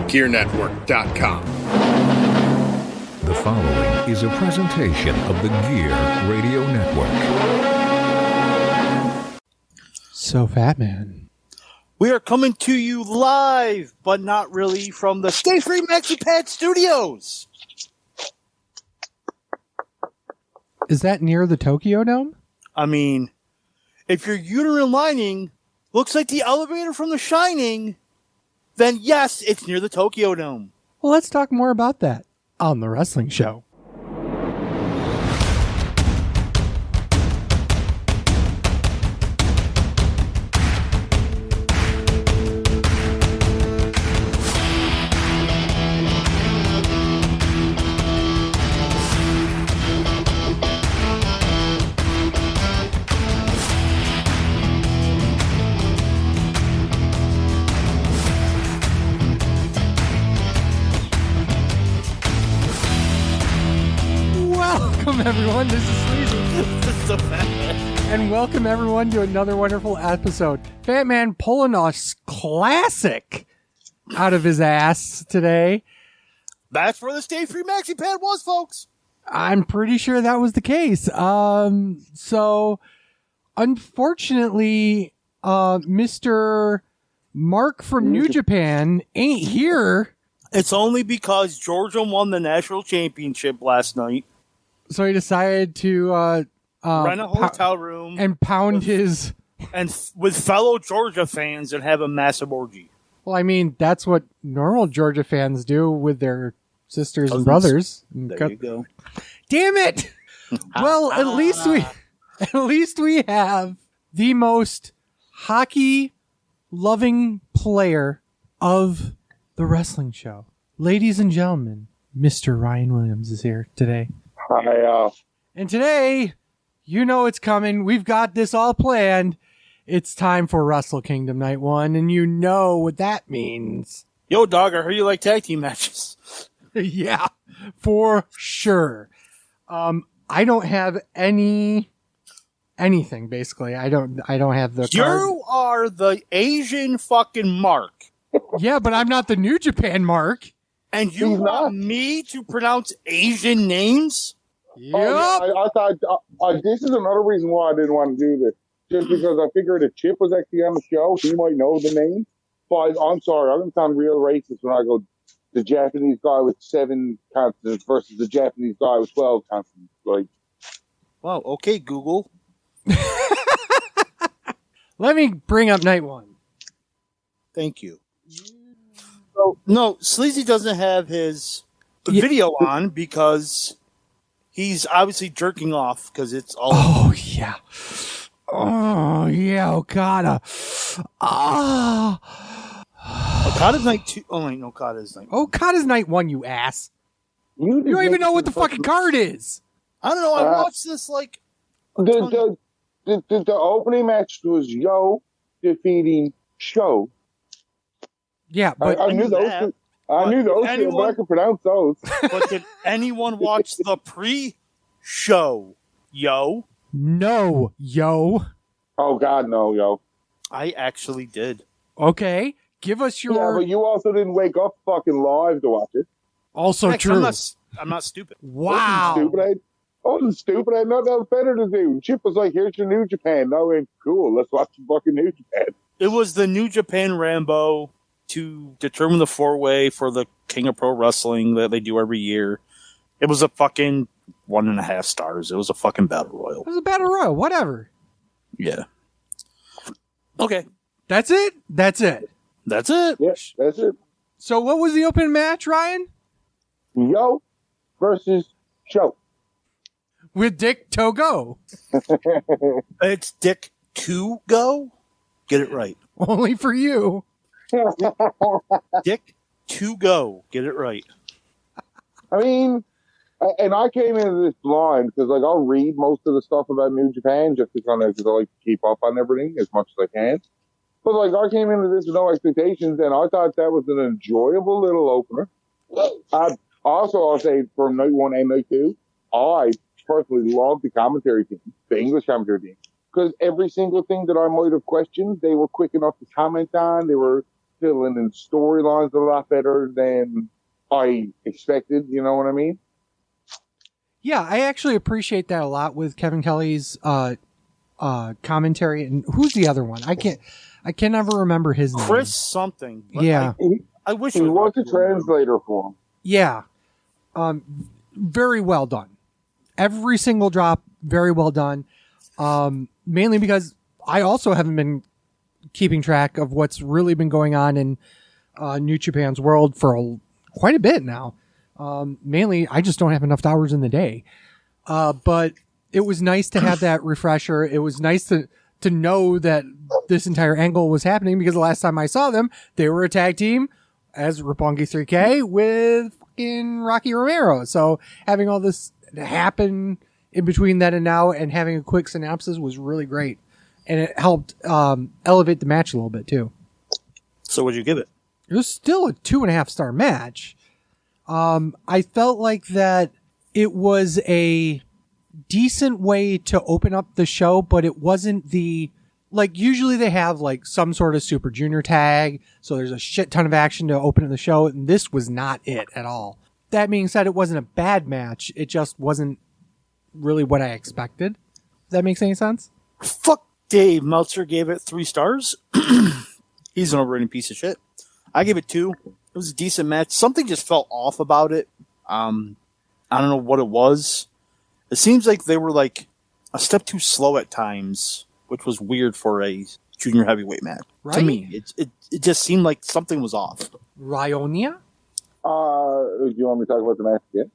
thegearnetwork.com. The following is a presentation of the Gear Radio Network. So, Fat Man. We are coming to you live, but not really, from the Stay Free MaxiPad Studios. Is that near the Tokyo Dome? I mean, if your uterine lining looks like the elevator from The Shining, then yes, it's near the Tokyo Dome. Well, let's talk more about that on The Wrestling Show. Everyone, this is Sleazy. This is so Fat Man. And welcome everyone to another wonderful episode. Fat Man pulling a classic out of his ass today. That's where the Stay Free MaxiPad was, folks. I'm pretty sure that was the case. So unfortunately, Mr. Mark from New Japan ain't here. It's only because Georgia won the national championship last night. So he decided to rent a hotel room and pound his with fellow Georgia fans and have a massive orgy. Well, I mean, that's what normal Georgia fans do with their sisters and brothers. There you go. Damn it! Well, at least we have the most hockey loving player of the wrestling show. Ladies and gentlemen, Mr. Ryan Williams is here today. Hi, and today, you know it's coming. We've got this all planned. It's time for Wrestle Kingdom Night 1, and you know what that means. Yo, Dawg, I heard you like tag team matches. Yeah, for sure. I don't have anything, basically. I don't have the You are the Asian fucking Mark. Yeah, but I'm not the New Japan Mark. And you want me to pronounce Asian names? Yep. Oh, yeah, I thought this is another reason why I didn't want to do this. Just because I figured if Chip was actually on the show, he might know the name. But I'm sorry, I'm going to sound real racist when I go the Japanese guy with 7 consonants versus the Japanese guy with 12 consonants. Like, wow, okay, Google. Let me bring up Night 1. Thank you. No, Sleazy doesn't have his video on because he's obviously jerking off because it's all. Oh, yeah. Oh, yeah, Okada. Okada's Night 2. Oh, wait, no, Okada's Night 1. Okada's Night 1, you ass. You don't even know what the fucking card is. I don't know. I watched this like. The opening match was Yo defeating Show. Yeah, but I knew those two. I knew those two, but I could pronounce those. But did anyone watch the pre-show, Yo? No, Yo. Oh, God, no, Yo. I actually did. Okay, give us your... Yeah, but you also didn't wake up fucking live to watch it. Also Heck, true. I'm not stupid. Wow. I wasn't stupid. I had nothing else better to do. Chip was like, here's your New Japan. I went, cool, let's watch the fucking New Japan. It was the New Japan Rambo to determine the 4-way for the King of Pro Wrestling that they do every year. It was a fucking 1.5 stars. It was a fucking battle royal. It was a battle royal, whatever. Yeah. Okay. That's it? That's it. That's it. Yes, that's it. So what was the open match, Ryan? Yo versus Show. With Dick Togo. It's Dick to go. Get it right. Only for you. Dick to go. Get it right. I mean, and I came into this blind because, like, I'll read most of the stuff about New Japan just to kind of, because I like to keep up on everything as much as I can. But, like, I came into this with no expectations, and I thought that was an enjoyable little opener. I'll say from night 1 and night 2, I personally love the commentary team, the English commentary team, because every single thing that I might have questioned, they were quick enough to comment on. They were filling in storylines a lot better than I expected. You know what I mean? Yeah, I actually appreciate that a lot with Kevin Kelly's commentary. And who's the other one? I can never remember his name. Chris something. But Yeah. I wish He was a translator for him. Yeah. Very well done. Every single drop, very well done. Mainly because I also haven't been keeping track of what's really been going on in New Japan's world for quite a bit now. Mainly, I just don't have enough hours in the day. But it was nice to have that refresher. It was nice to know that this entire angle was happening, because the last time I saw them, they were a tag team as Roppongi 3K with fucking Rocky Romero. So having all this happen in between then and now and having a quick synopsis was really great. And it helped elevate the match a little bit too. So what'd you give it? It was still a 2.5 star match. I felt like that it was a decent way to open up the show, but it wasn't usually they have like some sort of Super Junior tag. So there's a shit ton of action to open the show. And this was not it at all. That being said, it wasn't a bad match. It just wasn't really what I expected. Does that make any sense? Fuck Dave. Meltzer gave it 3 stars. He's an overrated piece of shit. I gave it 2. It was a decent match. Something just felt off about it. I don't know what it was. It seems like they were like a step too slow at times, which was weird for a junior heavyweight match. Right? To me, it just seemed like something was off. Ryonia? Do you want me to talk about the match again?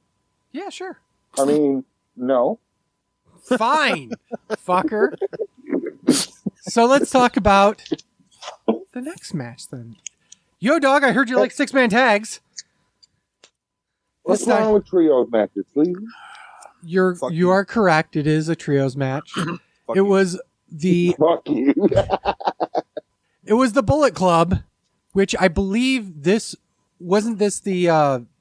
Yeah, sure. I mean, no. Fine, fucker. So let's talk about the next match then. Yo, Dawg, I heard you like 6-man tags. What's wrong with trios matches, please? You are correct. It is a trios match. It was the Fuck you. It was the Bullet Club, which I believe wasn't this the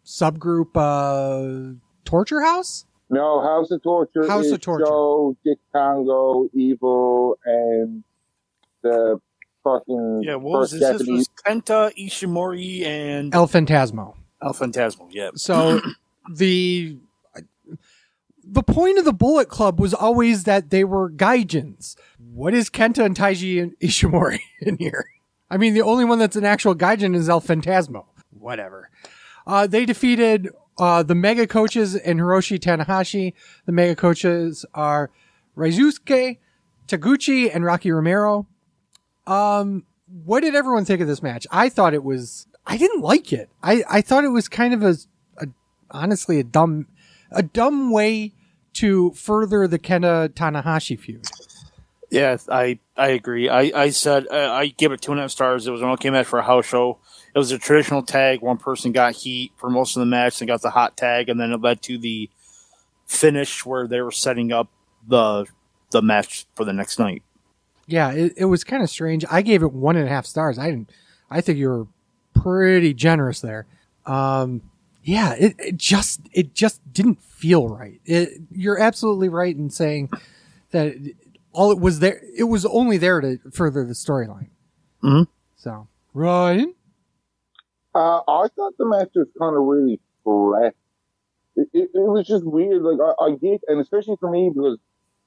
subgroup Torture House? No, House of Torture House is of Torture. Joe, Dick Congo, Evil, and the fucking Yeah, what was first this? This Japanese. was Kenta, Ishimori, and El Fantasmo. El Fantasma. Yeah. So the point of the Bullet Club was always that they were gaijins. What is Kenta and Taiji and Ishimori in here? I mean, the only one that's an actual gaijin is El Fantasmo. Whatever. They defeated the Mega Coaches and Hiroshi Tanahashi. The Mega Coaches are Raizuke, Taguchi, and Rocky Romero. What did everyone think of this match? I didn't like it. I thought it was kind of honestly a dumb way to further the Kenta Tanahashi feud. Yeah, I agree. I said I gave it 2.5 stars. It was an okay match for a house show. It was a traditional tag. One person got heat for most of the match and got the hot tag, and then it led to the finish where they were setting up the match for the next night. Yeah, it was kind of strange. I gave it 1.5 stars. I think you were pretty generous there. Yeah, it just didn't feel right. You're absolutely right in saying that it was only there to further the storyline. Mm-hmm. So, Ryan? I thought the match was kind of really flat. It was just weird. Like, I get, and especially for me, because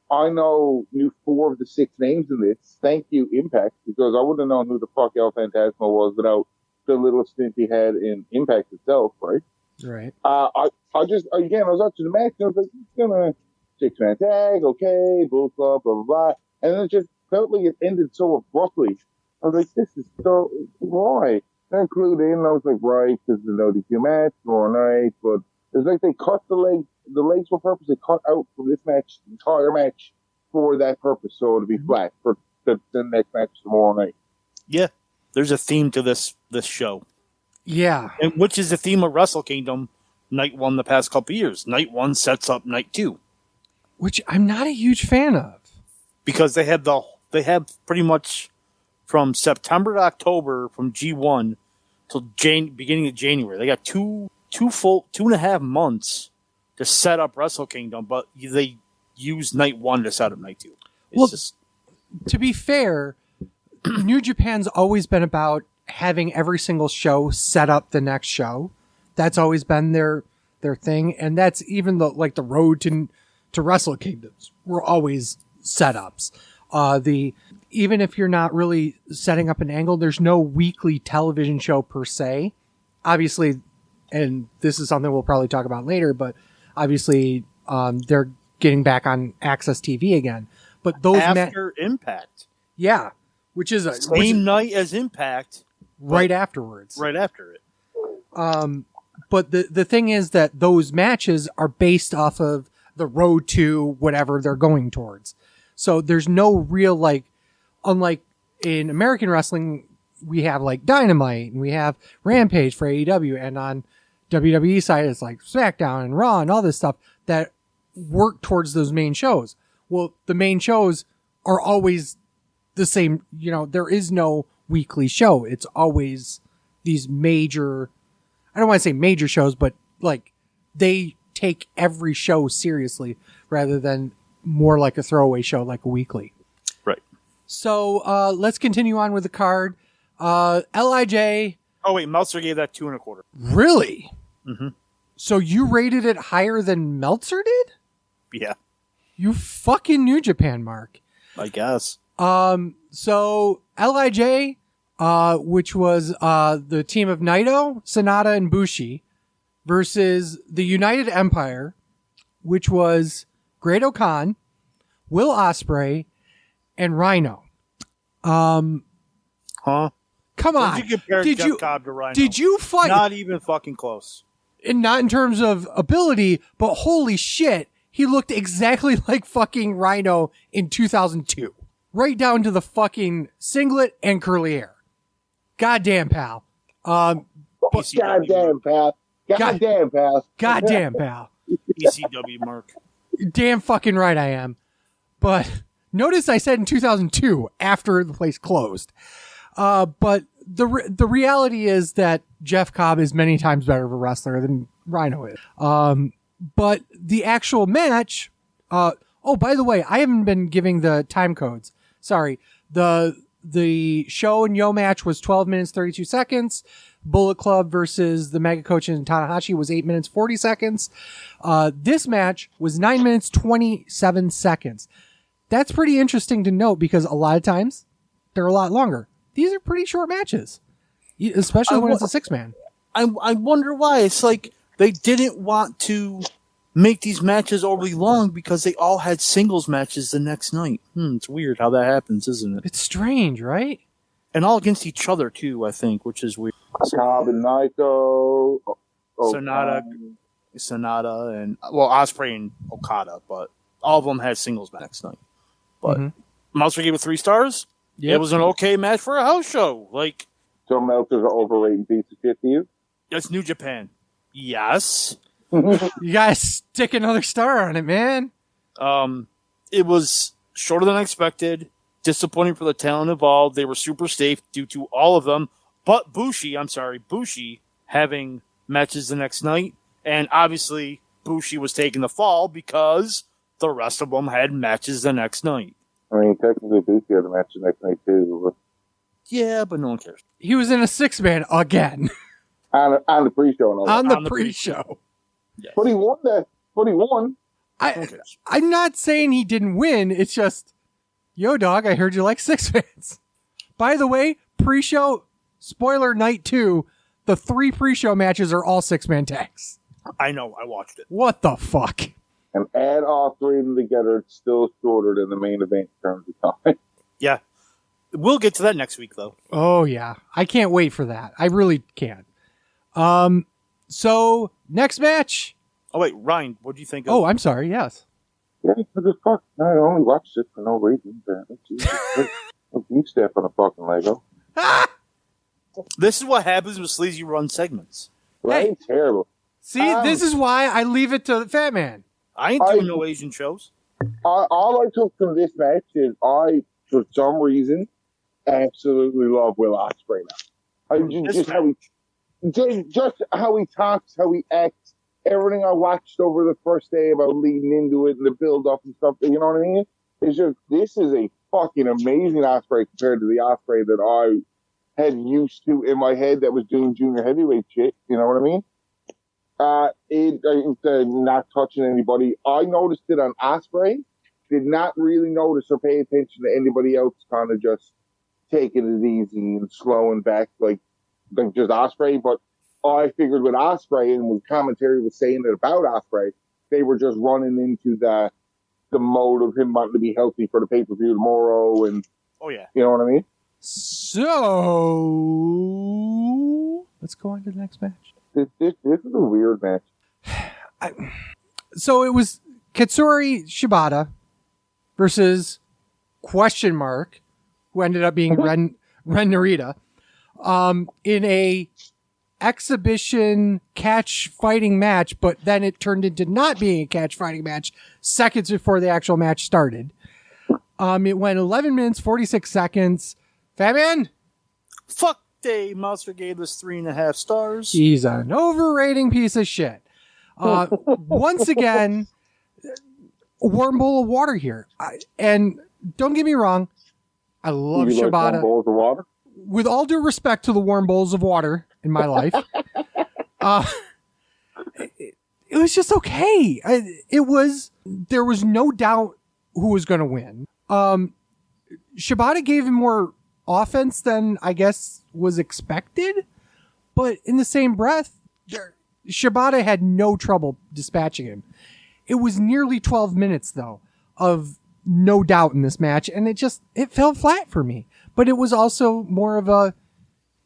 I knew 4 of the 6 names in this. Thank you, Impact, because I wouldn't have known who the fuck El Fantasma was without the little stint he had in Impact itself, right? Right. I was watching the match and I was like, it's gonna 6-man tag, okay, Bull Club, blah, blah, blah. And then it just felt like it ended so abruptly. I was like, this is so, why? And I clued in, and I was like, right, this is an ODQ match, tomorrow night, but it's like they cut the legs for purpose. They cut out from this match, the entire match, for that purpose, so it'll be flat for the next match tomorrow night. Yeah, there's a theme to this show. Yeah. And which is the theme of Wrestle Kingdom Night 1 the past couple of years. Night 1 sets up Night 2. Which I'm not a huge fan of. Because they have pretty much from September to October, from G1 till beginning of January. They got two full 2.5 months to set up Wrestle Kingdom, but they use Night 1 to set up Night 2. To be fair, New Japan's always been about having every single show set up the next show. That's always been their thing, and that's even the road to Wrestle Kingdoms were always setups. Even if you're not really setting up an angle, there's no weekly television show per se. Obviously, and this is something we'll probably talk about later, but obviously they're getting back on Access TV again. But those after Impact, yeah, which is same night as Impact, right afterwards, right after it. But the thing is that those matches are based off of the road to whatever they're going towards. So there's no real, unlike in American wrestling, we have Dynamite and we have Rampage for AEW, and on WWE side, it's SmackDown and Raw and all this stuff that work towards those main shows. Well, the main shows are always the same. There is no weekly show. It's always these major, I don't want to say major shows, but they take every show seriously rather than more like a throwaway show, like a weekly. Right. So let's continue on with the card. LIJ. Oh wait, Meltzer gave that 2.25. Really? Mm-hmm. So you rated it higher than Meltzer did? Yeah. You fucking New Japan, Mark. I guess. So LIJ, which was the team of Naito, Sonata, and Bushi, versus the United Empire, which was Great Khan, Will Ospreay, and Rhino. Huh? Come on. Did you compare Jeff Cobb to Rhino? Did you fight? Not even fucking close. And not in terms of ability, but holy shit, he looked exactly like fucking Rhino in 2002. Right down to the fucking singlet and curly hair. Goddamn, pal. Goddamn, pal. Goddamn, pal. Goddamn, pal. ECW, Mark. Damn fucking right I am. But notice I said in 2002 after the place closed. But the reality is that Jeff Cobb is many times better of a wrestler than Rhino is. But the actual match, by the way, I haven't been giving the time codes. Sorry. The Show and Yo match was 12 minutes, 32 seconds. Bullet Club versus the Mega Coach and Tanahashi was 8 minutes, 40 seconds. This match was 9 minutes, 27 seconds. That's pretty interesting to note because a lot of times they're a lot longer. These are pretty short matches, especially when it's a 6-man. I wonder why. It's they didn't want to make these matches overly long because they all had singles matches the next night. It's weird how that happens, isn't it? It's strange, right? And all against each other, too, I think, which is weird. Cobb and Naito. Sonata, and, Ospreay and Okada, but all of them had singles next night. But Meltzer gave it 3 stars. Yep. It was an okay match for a house show. So Meltzer's an overrated piece of shit to you? It's New Japan. Yes. You gotta stick another star on it, man. It was shorter than expected. Disappointing for the talent involved. They were super safe due to all of them. But Bushi having matches the next night. And obviously, Bushi was taking the fall because the rest of them had matches the next night. I mean, technically, Bushi had a match the next night, too. Yeah, but no one cares. He was in a 6-man again. On the pre-show. On the pre-show. Yes. But he won that. But he won. I'm not saying he didn't win. It's just, yo, dog, I heard you like 6-mans. By the way, pre-show, spoiler night 2, the 3 pre-show matches are all 6-man tags. I know, I watched it. What the fuck? And add all 3 of them together, it's still shorter than the main event in terms of time. Yeah. We'll get to that next week, though. Oh, yeah. I can't wait for that. I really can't. So, next match. Oh, wait, Ryan, what do you think of... Oh, I'm sorry, yes. Yeah, what the fuck? I only watched it for no reason. You step on a fucking Lego. This is what happens with Sleazy Run segments. Right? Hey. Terrible. See, this is why I leave it to the Fat Man. I ain't doing no Asian shows. All I took from this match is I, for some reason, absolutely love Will Ospreay now. Just how he talks, how he acts, everything I watched over the first day about leading into it and the build up and stuff. You know what I mean? It's just, this is a fucking amazing Ospreay compared to the Ospreay that had used to in my head that was doing junior heavyweight shit. You know what I mean? Not touching anybody. I noticed it on Ospreay. Did not really notice or pay attention to anybody else kind of just taking it easy and slowing back like just Ospreay. But I figured with Ospreay and with commentary was saying it about Ospreay, they were just running into the mode of him wanting to be healthy for the pay-per-view tomorrow. And Oh, yeah. you know what I mean? So let's go on to the next match. This is a weird match. So it was Katsuri Shibata versus question mark, who ended up being Ren Narita, in a exhibition catch fighting match, but then it turned into not being a catch fighting match seconds before the actual match started. It went 11 minutes, 46 seconds. Fabian? Fuck Dave Meltzer gave this 3.5 stars. He's an overrating piece of shit. Once again, a warm bowl of water here. And don't get me wrong, I love You like Shibata. warm bowls of water? With all due respect to the warm bowls of water in my life, it was just okay. There was no doubt who was going to win. Shibata gave him more offense than I guess was expected, but in the same breath, Shibata had no trouble dispatching him. It was nearly 12 minutes though of no doubt in this match, and it fell flat for me. But it was also more of a,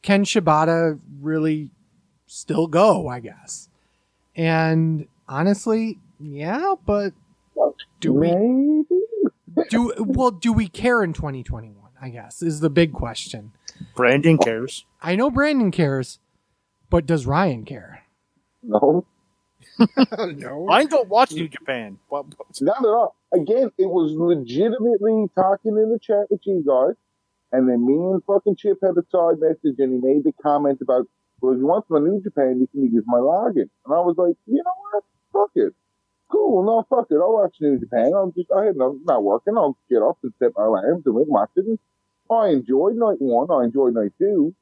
can Shibata really still go, I guess? And honestly, yeah, but do we care in 2021, I guess, is the big question. Brandon cares. I know Brandon cares, but does Ryan care? No. No. I don't watch New Japan. Not at all. Again, it was legitimately talking in the chat with you guys, and then me and fucking Chip had a side message, and he made the comment about, well, if you want my New Japan, you can use my login. And I was like, you know what? Fuck it. Cool, no, fuck it. I'll watch New Japan. I'm not working. I'll get up and set my alarms and watch it. And I enjoyed night 1. I enjoyed night 2.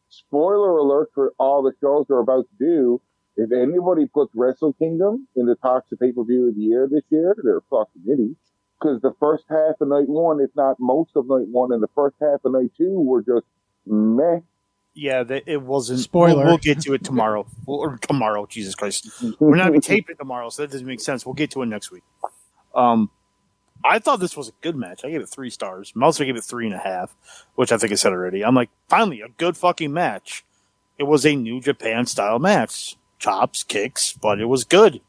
Spoiler alert for all the shows they're about to do. If anybody puts Wrestle Kingdom in the talks of pay-per-view of the year this year, they're fucking idiots. Because the first half of night 1, if not most of night 1, and the first half of night 2 were just meh. Yeah, it wasn't. Spoiler. We'll get to it tomorrow. Or tomorrow, Jesus Christ. We're not going to tape it tomorrow, so that doesn't make sense. We'll get to it next week. I thought this was a good match. I gave it 3 stars. Meltzer gave it 3.5, which I think I said already. I'm like, finally, a good fucking match. It was a New Japan style match. Chops, kicks, but it was good.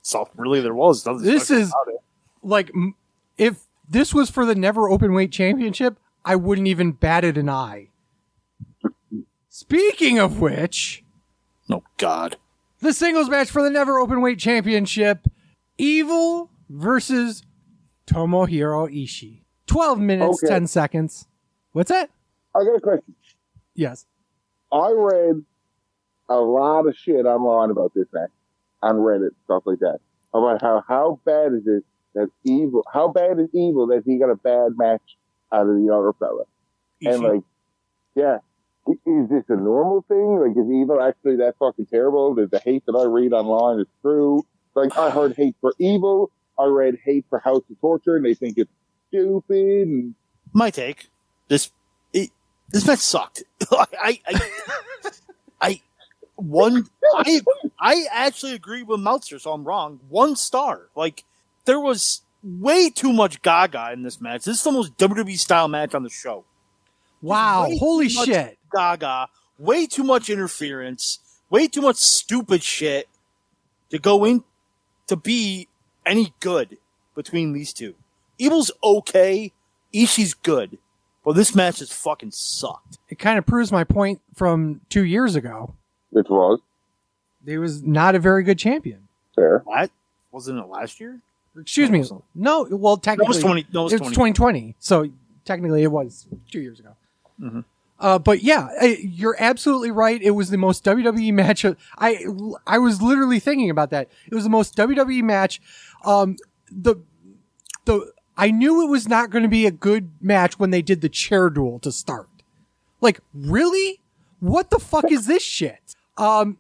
So really, there was nothing. This is about it. like, if this was for the Never Openweight Championship, I wouldn't even batted an eye. Speaking of which, Oh God, the singles match for the Never Openweight Championship, Evil versus Tomohiro Ishii. 12 minutes, Okay. 10 seconds. What's that? I got a question. Yes. I read a lot of shit online about this match on Reddit, stuff like that, about how bad is it that Evil, how bad is Evil that he got a bad match out of the other fella? And like, yeah, is this a normal thing? Like, is Evil actually that fucking terrible? Is the hate that I read online is true? Like, I heard hate for Evil, I read hate for House of Torture, and they think it's stupid. And my take. This match sucked. I actually agree with Meltzer, so I'm wrong. 1 star. Like, there was way too much Gaga in this match. This is the most WWE style match on the show. Wow. Way Holy too much shit. Gaga. Way too much interference. Way too much stupid shit to go in to be any good between these two. Evil's okay. Ishii's good. Well, this match just fucking sucked. It kind of proves my point from 2 years ago. it was He was not a very good champion. fair. What? Wasn't it last year? Excuse me. No, well, technically, It was 2020. So technically, it was 2 years ago. Mm-hmm. But yeah, you're absolutely right. It was the most WWE match. I was literally thinking about that. It was the most WWE match. I knew it was not going to be a good match when they did the chair duel to start. Like, really? What the fuck is this shit? What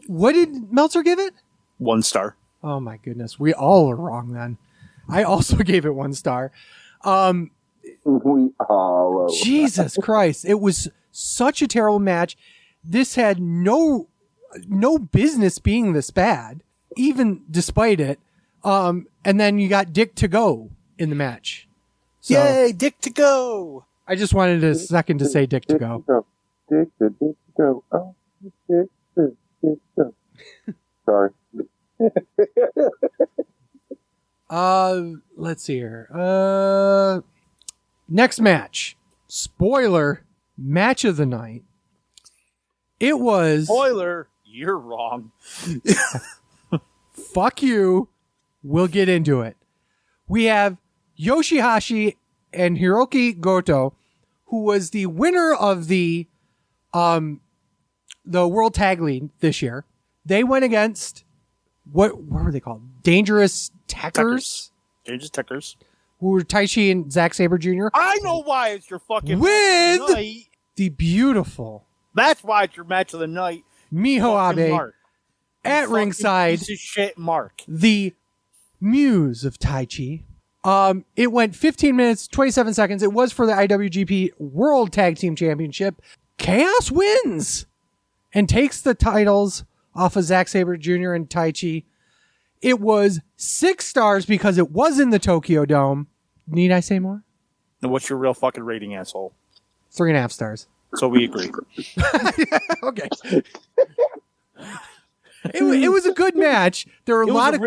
did Meltzer give it? 1 star. Oh my goodness. We all are wrong then. I also gave it 1 star. We all Jesus Christ. It was such a terrible match. This had no business being this bad, even despite it. And then you got Dick to go in the match. So, Yay, Dick to go. I just wanted a second to say Dick to go. Dick to go. Oh, Dick to go. Sorry. Let's see here. Next match. Spoiler. Match of the night. It was... Spoiler, you're wrong. Fuck you. We'll get into it. We have Yoshihashi and Hiroki Goto, who was the winner of the World Tag League this year. They went against what were they called? Dangerous Techers? Dangerous Techers. Who were Taichi and Zack Sabre Jr. I know why it's your fucking with match of the night. The beautiful That's why it's your match of the night. Miho Fucking Abe Mark. at You ringside. fucking piece of shit, Mark. The muse of Taichi. It went 15 minutes, 27 seconds. It was for the IWGP World Tag Team Championship. Chaos wins and takes the titles off of Zack Sabre Jr. and Taichi. It was 6 stars because it was in the Tokyo Dome. Need I say more? And what's your real fucking rating, asshole? 3.5 stars. So we agree. Okay. It was a good match. There were a lot of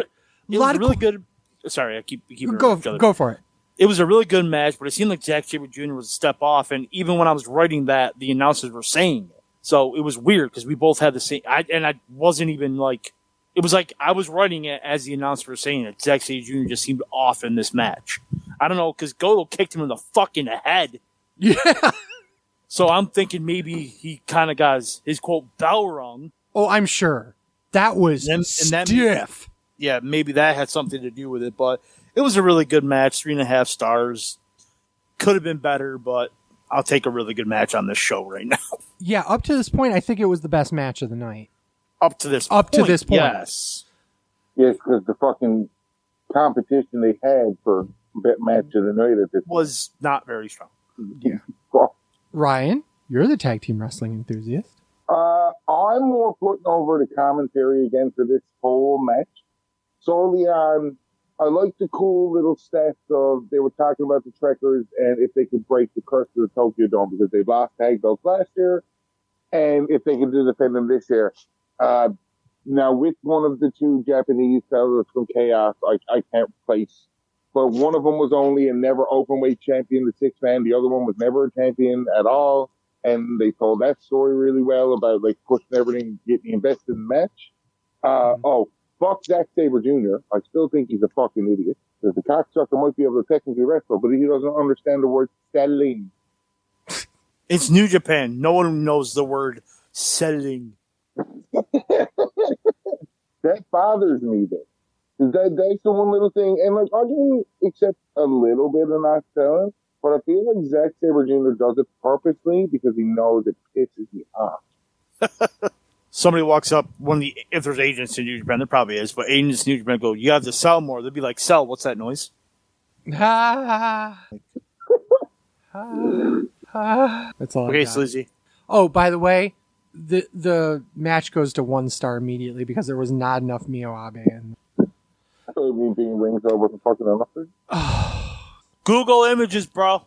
really good. Sorry, I keep go for it. It was a really good match, but it seemed like Zack Sabre Jr. was a step off. And even when I was writing that, the announcers were saying it. So it was weird because we both had the same. I wasn't even like. It was like I was writing it as the announcer was saying it. Zack Sabre Jr. just seemed off in this match. I don't know, because Goto kicked him in the fucking head. Yeah. So I'm thinking maybe he kind of got his quote bell rung. Oh, I'm sure. That was stiff. Yeah, maybe that had something to do with it, but it was a really good match. 3.5 stars. Could have been better, but I'll take a really good match on this show right now. Yeah, up to this point, I think it was the best match of the night. Up to this point, yes. Yes, because the fucking competition they had for match of the night at this was not very strong. Yeah. Ryan, you're the tag team wrestling enthusiast. I'm more putting over the commentary again for this whole match. Solely on, I like the cool little stats of, they were talking about the Trekkers and if they could break the curse of the Tokyo Dome because they lost tag belts last year, and if they could defend them this year. Now, with one of the 2 Japanese fellas from Chaos, I can't place. But one of them was only a never openweight champion, the 6-man. The other one was never a champion at all. And they told that story really well about like pushing everything, getting invested in the match. Oh, fuck Zack Sabre Jr. I still think he's a fucking idiot. Because the cocksucker might be able to technically wrestle, but he doesn't understand the word selling. It's New Japan. No one knows the word selling. That bothers me then. That's the one little thing. And like, I can accept a little bit of not selling, but I feel like Zack Sabre Jr. does it purposely because he knows it pisses me off. Somebody walks up, if there's agents in New Japan, there probably is, but agents in New Japan go, you have to sell more. They'd be like, sell, what's that noise? That's all. Okay, Slizzy. Oh, by the way, the match goes to 1 star immediately because there was not enough Mio Abe in. So me being rings over for fucking nothing. Google images, bro.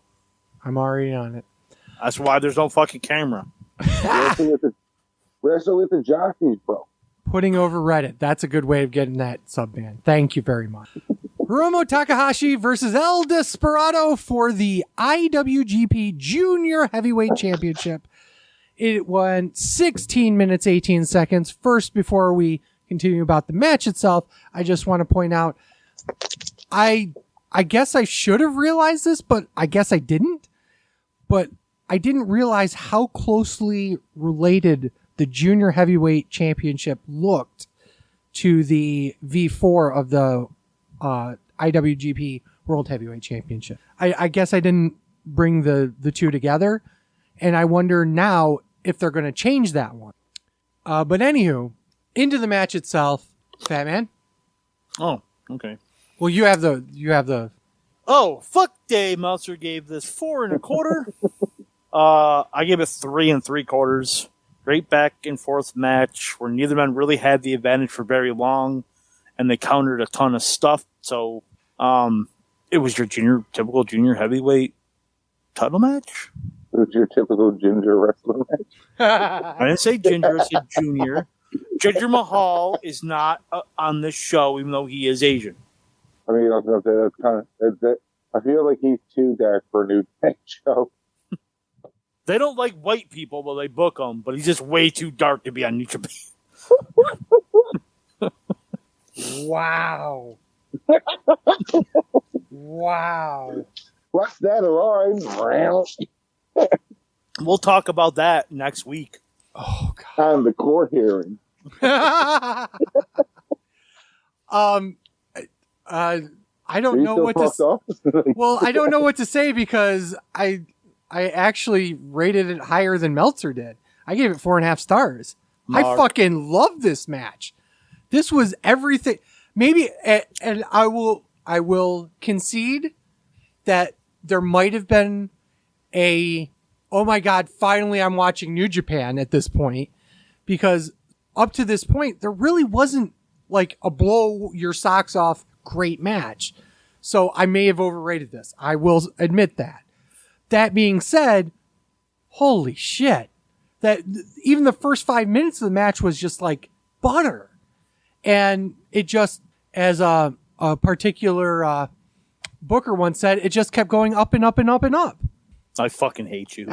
I'm already on it. That's why there's no fucking camera. Wrestle with the jockeys, bro. Putting over Reddit. That's a good way of getting that sub-ban. Thank you very much. Hiromu Takahashi versus El Desperado for the IWGP Junior Heavyweight Championship. It went 16 minutes, 18 seconds. First, before we continue about the match itself, I just want to point out, I guess I should have realized this, but I guess I didn't. But I didn't realize how closely related the Junior Heavyweight Championship looked to the V4 of the IWGP World Heavyweight Championship. I guess I didn't bring the two together. And I wonder now if they're going to change that one. But anywho, into the match itself, Fat Man. Oh, okay. Well, you have the. Oh, fuck Dave Meltzer gave this 4 1/4. I gave it 3 3/4. Great back and forth match where neither man really had the advantage for very long, and they countered a ton of stuff. So, it was your typical junior heavyweight title match. It was your typical ginger wrestling match. I didn't say ginger, I said junior. Ginger Mahal is not on this show, even though he is Asian. I mean, I was going to say that's kind of. I feel like he's too dark for a New Japan show. They don't like white people, but they book him. But he's just way too dark to be on New Japan. Wow. Wow. What's that line? We'll talk about that next week. Oh God. On the court hearing. I don't know what to say. Well, I don't know what to say because I actually rated it higher than Meltzer did. I gave it 4.5 stars. Mark. I fucking love this match. This was everything. Maybe, and I will concede that there might have been oh my God, finally I'm watching New Japan at this point, because up to this point, there really wasn't like a blow your socks off great match. So I may have overrated this. I will admit that. That being said, holy shit. That even the first 5 minutes of the match was just like butter. And it just, as a particular booker once said, it just kept going up and up and up and up. I fucking hate you.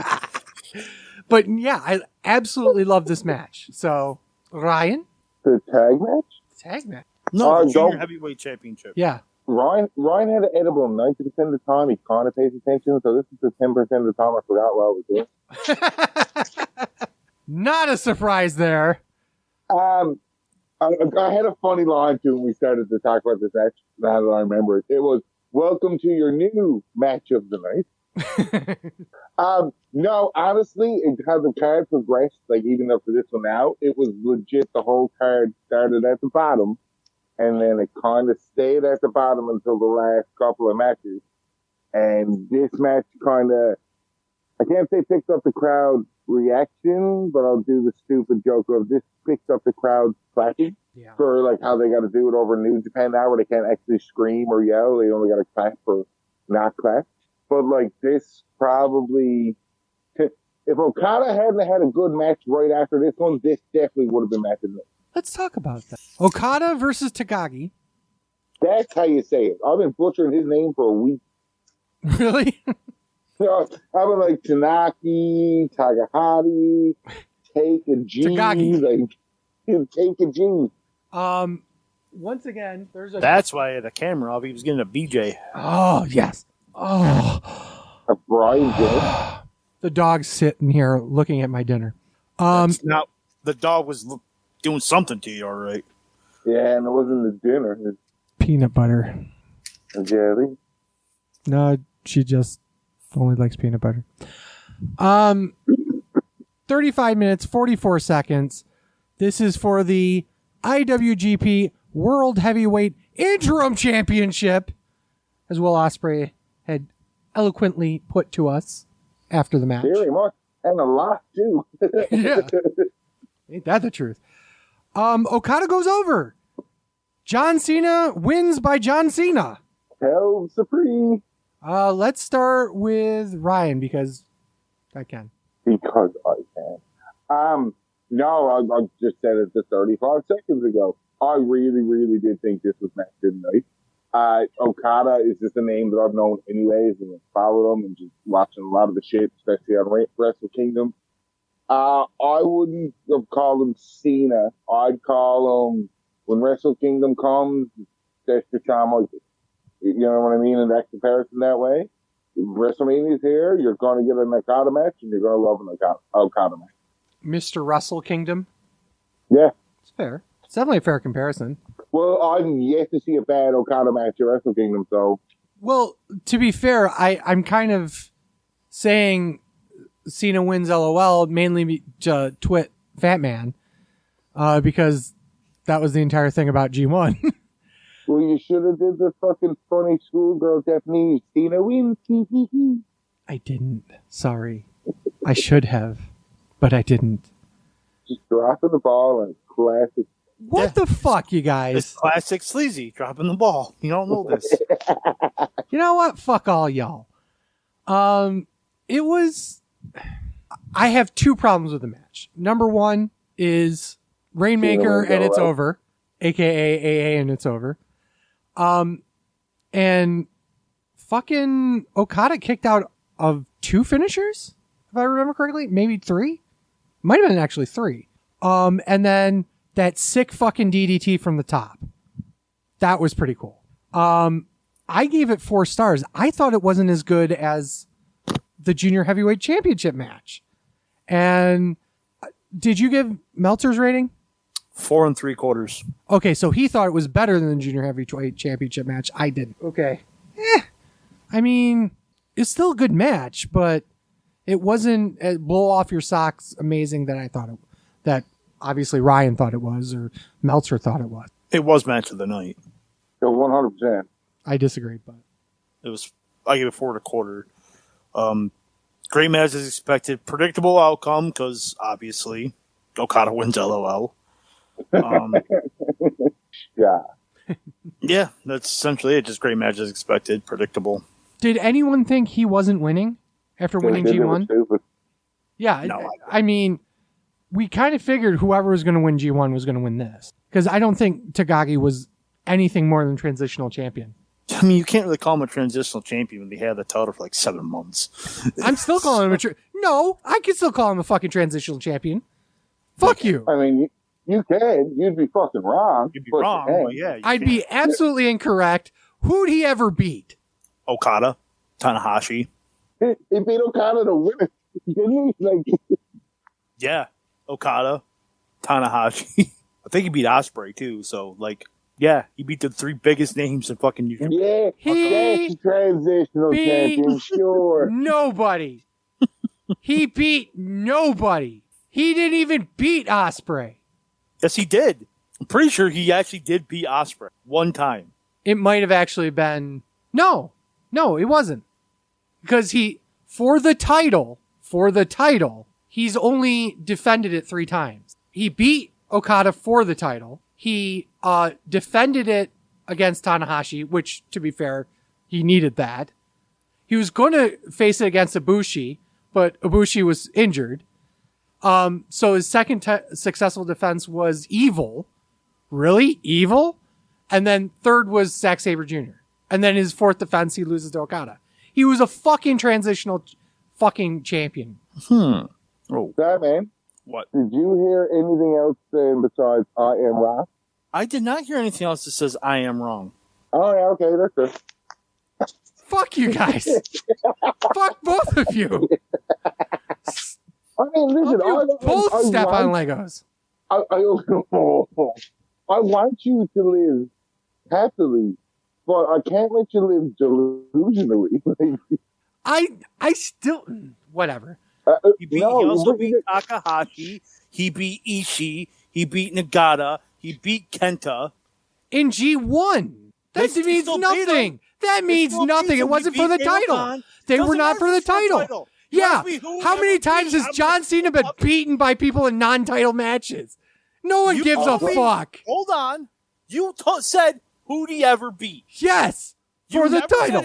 But yeah, I absolutely love this match. So, Ryan? The tag match? Tag match. No, the Junior Heavyweight Championship. Yeah. Ryan had an edible 90% of the time. He kind of pays attention, so this is the 10% of the time I forgot what I was doing. Not a surprise there. I had a funny line too when we started to talk about this match. Now that I remember it, it was "Welcome to your new match of the night." No, honestly, how the card progressed, like even up to this one now, it was legit. The whole card started at the bottom, and then it kind of stayed at the bottom until the last couple of matches. And this match kind of, I can't say picked up the crowd reaction, but I'll do the stupid joke of this picked up the crowd clapping. Yeah. For like how they got to do it over in New Japan now, where they can't actually scream or yell. They only got to clap for not clap. But like this probably, if Okada hadn't had a good match right after this one, this definitely would have been match of the night. Let's talk about that. Okada versus Takagi. That's how you say it. I've been butchering his name for a week. Really? I've been like Tanaki, Takahari, Take a G, Takagi. Like Take a G. Once again, there's a. That's why I had the camera off. He was getting a BJ. Oh yes. Oh. A Brian Jones. The dog's sitting here looking at my dinner. Now the dog was doing something to you, all right? Yeah, and it wasn't the dinner. It was Peanut butter. a jelly. No, she just only likes peanut butter. 35 minutes, 44 seconds. This is for the IWGP World Heavyweight Interim Championship, as Will Ospreay had eloquently put to us after the match. Very much. And a lot, too. Yeah. Ain't that the truth? Okada goes over. John Cena wins by John Cena. Hell Supreme. Let's start with Ryan because I can. Because I can. No, I just said it just 35 seconds ago. I really, really did think this was match of the night. Okada is just a name that I've known anyways and followed him and just watching a lot of the shit, especially on Wrestle Kingdom. I wouldn't have called him Cena. I'd call him, when Wrestle Kingdom comes, that's the time. You know what I mean? In that comparison that way. WrestleMania's here, you're going to get an Okada match and you're going to love an Okada match. Mr. Wrestle Kingdom. Yeah. It's fair. It's definitely a fair comparison. Well, I'm yet to see a bad Okada match at Wrestle Kingdom, so. Well, to be fair, I'm kind of saying Cena wins LOL, mainly to twit Fat Man, because that was the entire thing about G1. Well, you should have did the fucking funny schoolgirl Japanese. Cena wins. I didn't. Sorry. I should have, but I didn't. Just dropping the ball and classic. What the fuck, you It's guys? classic sleazy, dropping the ball. You don't know this. You know what? Fuck all y'all. It was... I have two problems with the match. Number one is Rainmaker and it's over, aka AA and it's over. And fucking Okada kicked out of 2 finishers, if I remember correctly, maybe 3. Might have been actually 3. And then that sick fucking DDT from the top. That was pretty cool. I gave it 4 stars. I thought it wasn't as good as the Junior Heavyweight Championship match. And did you give Meltzer's rating? 4 3/4. Okay, so he thought it was better than the Junior Heavyweight Championship match. I didn't. Okay. I mean, it's still a good match, but it wasn't blow off your socks amazing that I thought it, that obviously Ryan thought it was, or Meltzer thought it was. It was match of the night. 100%. I disagree, but It was. I gave it 4 1/4. Great match as expected. Predictable outcome because obviously Okada wins. LOL. Yeah. Yeah, that's essentially it. Just great match as expected. Predictable. did anyone think he wasn't winning after winning They were G1? stupid. Yeah, No, I mean, we kind of figured whoever was going to win G1 was going to win this. Because I don't think Takagi was anything more than transitional champion. I mean, you can't really call him a transitional champion when they had the title for like 7 months. I'm still calling him no, I can still call him a fucking transitional champion. Fuck you. I mean, you can. You'd be fucking wrong. You'd be but you wrong, can. but yeah. you I'd can't. be absolutely incorrect. Who'd he ever beat? Okada, Tanahashi. He beat Okada to win it. Didn't he? Like, Yeah, Okada, Tanahashi. I think he beat Ospreay too. So like, yeah, he beat the 3 biggest names in fucking UK. yeah, He that's transitional beat champion, sure. nobody. He beat nobody. He didn't even beat Osprey. Yes, he did. I'm pretty sure he actually did beat Ospreay 1 time. It might have actually been no, it wasn't, because for the title, he's only defended it 3 times. He beat Okada for the title. He defended it against Tanahashi, which, to be fair, he needed that. He was going to face it against Ibushi, but Ibushi was injured. So his second successful defense was Evil. Really? Evil? And then third was Zack Sabre Jr. And then his 4th defense, he loses to Okada. He was a fucking transitional fucking champion. Oh, That man, what? did you hear anything else saying besides I am wrong? I did not hear anything else that says I am wrong. Oh, yeah, okay, that's good. Fuck you guys. Fuck both of you. I mean, listen, You both I step on want, Legos. I want you to live happily, but I can't let you live delusionally. I still, whatever. He also beat Takahashi. He beat Ishii. He beat Nagata. He beat Kenta. In G1. That They means still beat nothing. him. That means nothing. It wasn't for the title. They were not for the title. Yeah. How many times has John Cena been beaten by people in non-title matches? No one gives a fuck. Hold on. You said who'd he ever beat? Yes. For the title.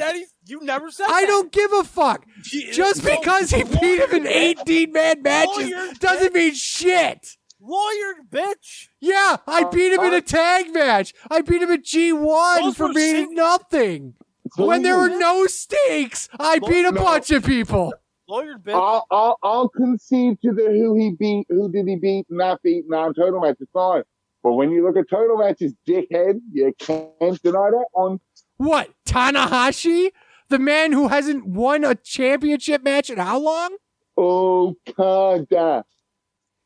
You never said I that. don't give a fuck. Just because he beat him in 18-man matches doesn't mean shit. Lawyer, bitch. Yeah, I beat him in a tag match. I beat him at G1 Those for were being sing- nothing. When there were no stakes, I beat a bunch of people. Lawyer, bitch. I'll concede to the who did he beat, not beat, non-title matches, fine. But when you look at title matches, dickhead, you can't deny that one. What, Tanahashi? The man who hasn't won a championship match in how long? Okada.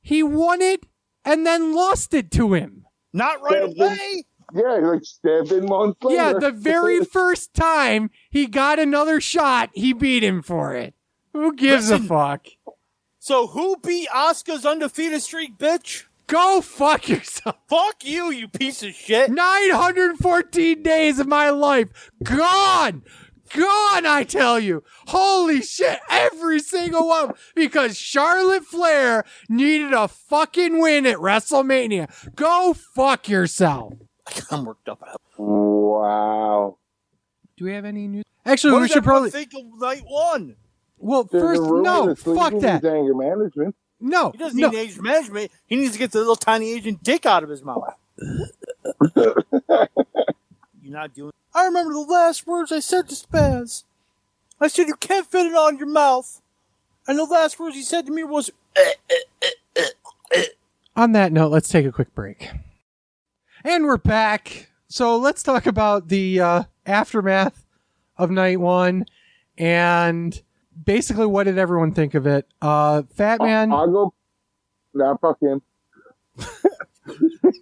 He won it and then lost it to him. Not right away. Yeah, like 7 months later. Yeah, the very first time he got another shot, he beat him for it. Who gives a fuck? So who beat Asuka's undefeated streak, bitch? Go fuck yourself. Fuck you, you piece of shit. 914 days of my life gone. Gone, I tell you. Holy shit, every single one. Because Charlotte Flair needed a fucking win at WrestleMania. Go fuck yourself. I'm worked up. Wow. Do we have any news? Actually, What we does should probably... everyone think of night one? Well, There's first, a rumor no, that Sleazy fuck that. needs anger management. No, He doesn't no. need age management. He needs to get the little tiny Asian dick out of his mouth. You're not doing. I remember the last words I said to Spaz. I said, you can't fit it on your mouth. And the last words he said to me was, On that note, let's take a quick break. And we're back. So let's talk about the aftermath of night one and basically what did everyone think of it. Fat Man I'll go. Nah, fuck him.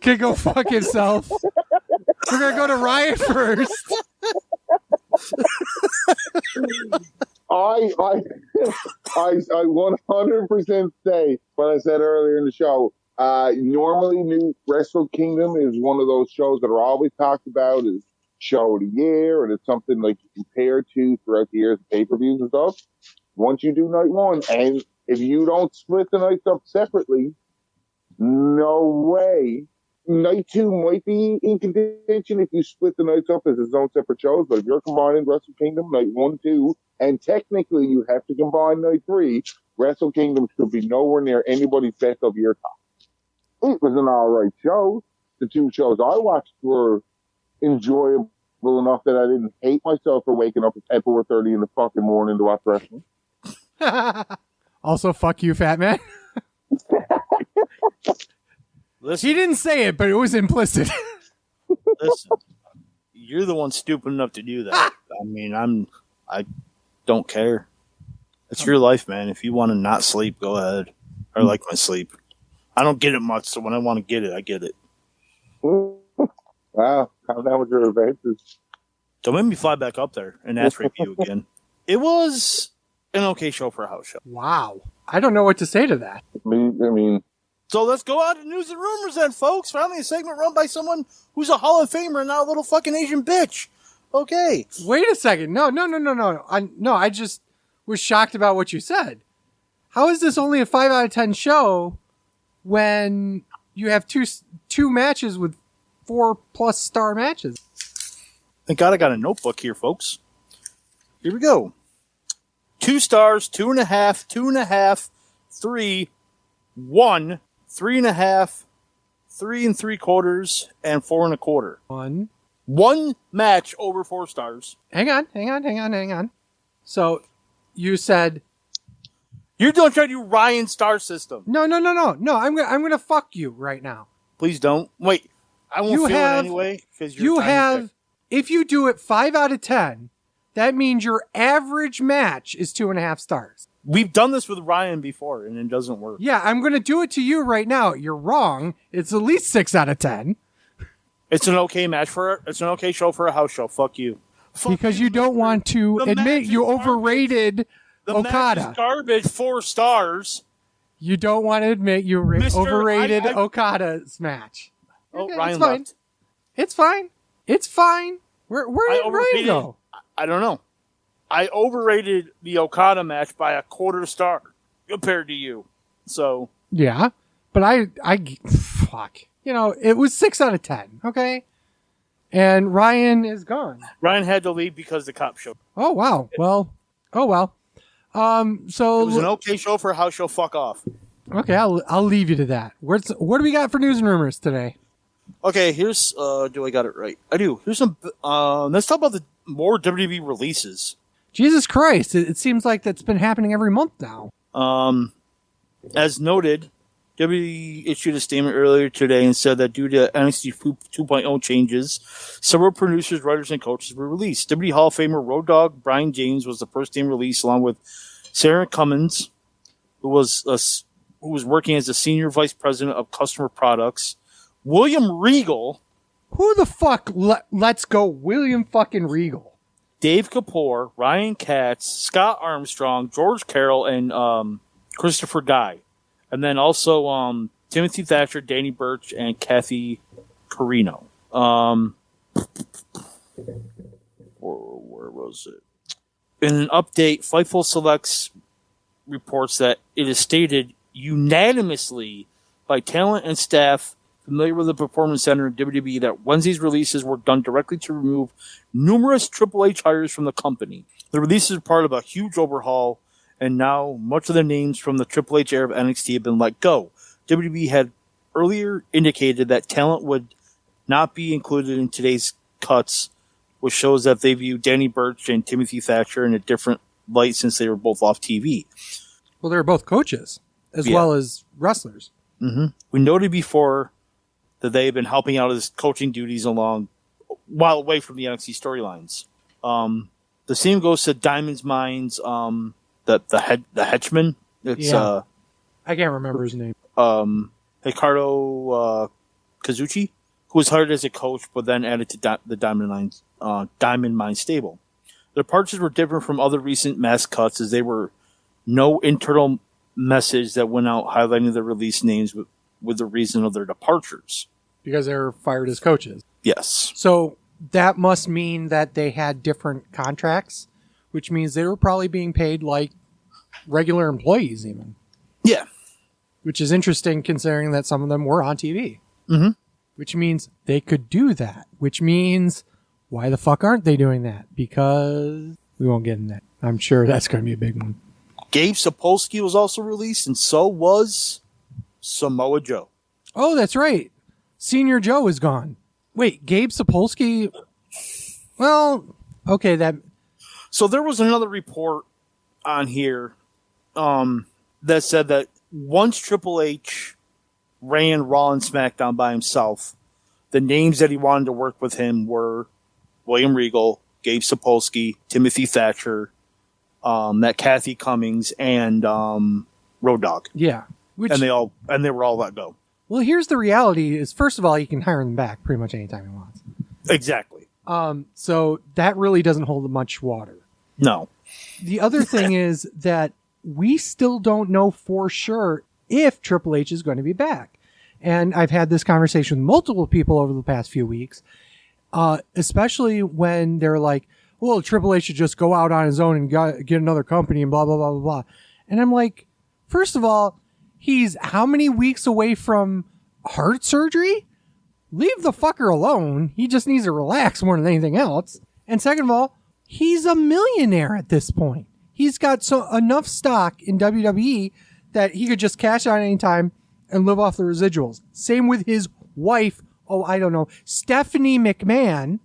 can go fuck himself. We're going to go to Ryan first. I 100% say what I said earlier in the show. Normally, New Wrestle Kingdom is one of those shows that are always talked about as show of the year, and it's something like you compare to throughout the years of pay-per-views and stuff. Once you do night one, and if you don't split the nights up separately, no way. Night two might be in contention if you split the nights up as its own separate shows, but if you're combining Wrestle Kingdom, night 1, 2, and technically you have to combine night 3, Wrestle Kingdom should be nowhere near anybody's best of your top. It was an alright show. The two shows I watched were enjoyable enough that I didn't hate myself for waking up at 4:30 in the fucking morning to watch wrestling. Also, fuck you, Fat Man. listen, He didn't say it, but it was implicit. listen, you're the one stupid enough to do that. I mean, I don't care. It's your life, man. If you want to not sleep, go ahead. I like my sleep. I don't get it much, so when I want to get it, I get it. Wow, calm down with your advances. Don't make me fly back up there and ask for you again. It was an okay show for a house show. Wow. I don't know what to say to that. I mean, So let's go out to news and rumors then, folks. Finally, a segment run by someone who's a Hall of Famer and not a little fucking Asian bitch. Okay. Wait a second. No. I just was shocked about what you said. How is this only a 5 out of 10 show when you have two matches with 4+ star matches? Thank God I got a notebook here, folks. Here we go. 2 stars, 2.5, 2.5, 3, 1, 3.5, 3 3/4, and 4 1/4. One match over 4 stars. Hang on. So you said You're doing trying to do Ryan star system. no. I'm gonna fuck you right now. Please don't. Wait. I won't You feel have- it anyway. Because You have, if you do it 5 out of 10, that means your average match is 2.5 stars. We've done this with Ryan before, and it doesn't work. Yeah, I'm gonna do it to you right now. You're wrong. It's at least 6 out of 10 It's an okay match it's an okay show for a house show. Fuck you. Fuck because you don't want to The match admit is you garbage. overrated The match Okada. is garbage. 4 stars. You don't want to admit you Mister, overrated I- Okada's match. Oh, Okay, Ryan it's fine. left. It's fine. Where I did Ryan overrated- go? I don't know. I overrated the Okada match by 1/4 star compared to you. So Yeah, but I fuck. You know, it was 6 out of 10. Okay, and Ryan is gone. Ryan had to leave because the cop showed. Oh wow. Well. Oh well. So It was an okay show for a house show. Fuck off. okay, I'll leave you to that. What do we got for news and rumors today? Okay, here's do I got it right? I do. Here's some let's talk about the more WWE releases. Jesus Christ! It seems like that's been happening every month now. As noted, WWE issued a statement earlier today and said that due to NXT 2.0 changes, several producers, writers, and coaches were released. WWE Hall of Famer Road Dogg Brian James was the first name released, along with Sarah Cummins, who was working as the senior vice president of customer products. William Regal. Who the fuck lets go William fucking Regal? Dave Kapoor, Ryan Katz, Scott Armstrong, George Carroll, and Christopher Guy. And then also Timothy Thatcher, Danny Burch, and Kathy Carino. Where was it? In an update, Fightful Selects reports that it is stated unanimously by talent and staff familiar with the Performance Center in WWE that Wednesday's releases were done directly to remove numerous Triple H hires from the company. The releases are part of a huge overhaul, and now much of the names from the Triple H era of NXT have been let go. WWE had earlier indicated that talent would not be included in today's cuts, which shows that they view Danny Burch and Timothy Thatcher in a different light since they were both off TV. Well, they were both coaches as well as wrestlers. Mm-hmm. We noted before that they have been helping out his coaching duties while away from the NXT storylines. The same goes to Diamond's Mines, the henchman. It's I can't remember his name. Ricardo Kazuchi, who was hired as a coach, but then added to the Diamond Mines stable. The departures were different from other recent mass cuts, as they were no internal message that went out highlighting the release names with the reason of their departures. Because they were fired as coaches. Yes. So that must mean that they had different contracts, which means they were probably being paid like regular employees even. Yeah. Which is interesting considering that some of them were on TV. Mm-hmm. Which means they could do that. Which means, why the fuck aren't they doing that? Because we won't get in that. I'm sure that's going to be a big one. Gabe Sapolsky was also released, and so was Samoa Joe. Oh, that's right. Senior Joe is gone. Wait, Gabe Sapolsky? Well, okay, that... So there was another report on here that said that once Triple H ran Raw and SmackDown by himself, the names that he wanted to work with him were William Regal, Gabe Sapolsky, Timothy Thatcher, that Kathy Cummings, and Road Dogg. Yeah. And they were all let go. Well, here's the reality is, first of all, he can hire them back pretty much anytime he wants. Exactly. So that really doesn't hold much water. No. The other thing is that we still don't know for sure if Triple H is going to be back. And I've had this conversation with multiple people over the past few weeks, especially when they're like, well, Triple H should just go out on his own and get another company and blah, blah, blah, blah, blah. And I'm like, first of all, he's how many weeks away from heart surgery? Leave the fucker alone. He just needs to relax more than anything else. And second of all, he's a millionaire at this point. He's got enough stock in WWE that he could just cash out any time and live off the residuals. Same with his wife, Stephanie McMahon,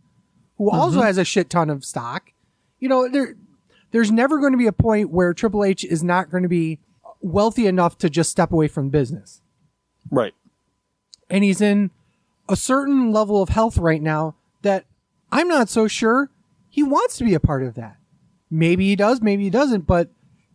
who also has a shit ton of stock. You know, there's never going to be a point where Triple H is not going to be wealthy enough to just step away from business. Right. And he's in a certain level of health right now that I'm not so sure he wants to be a part of that. Maybe he does, maybe he doesn't, but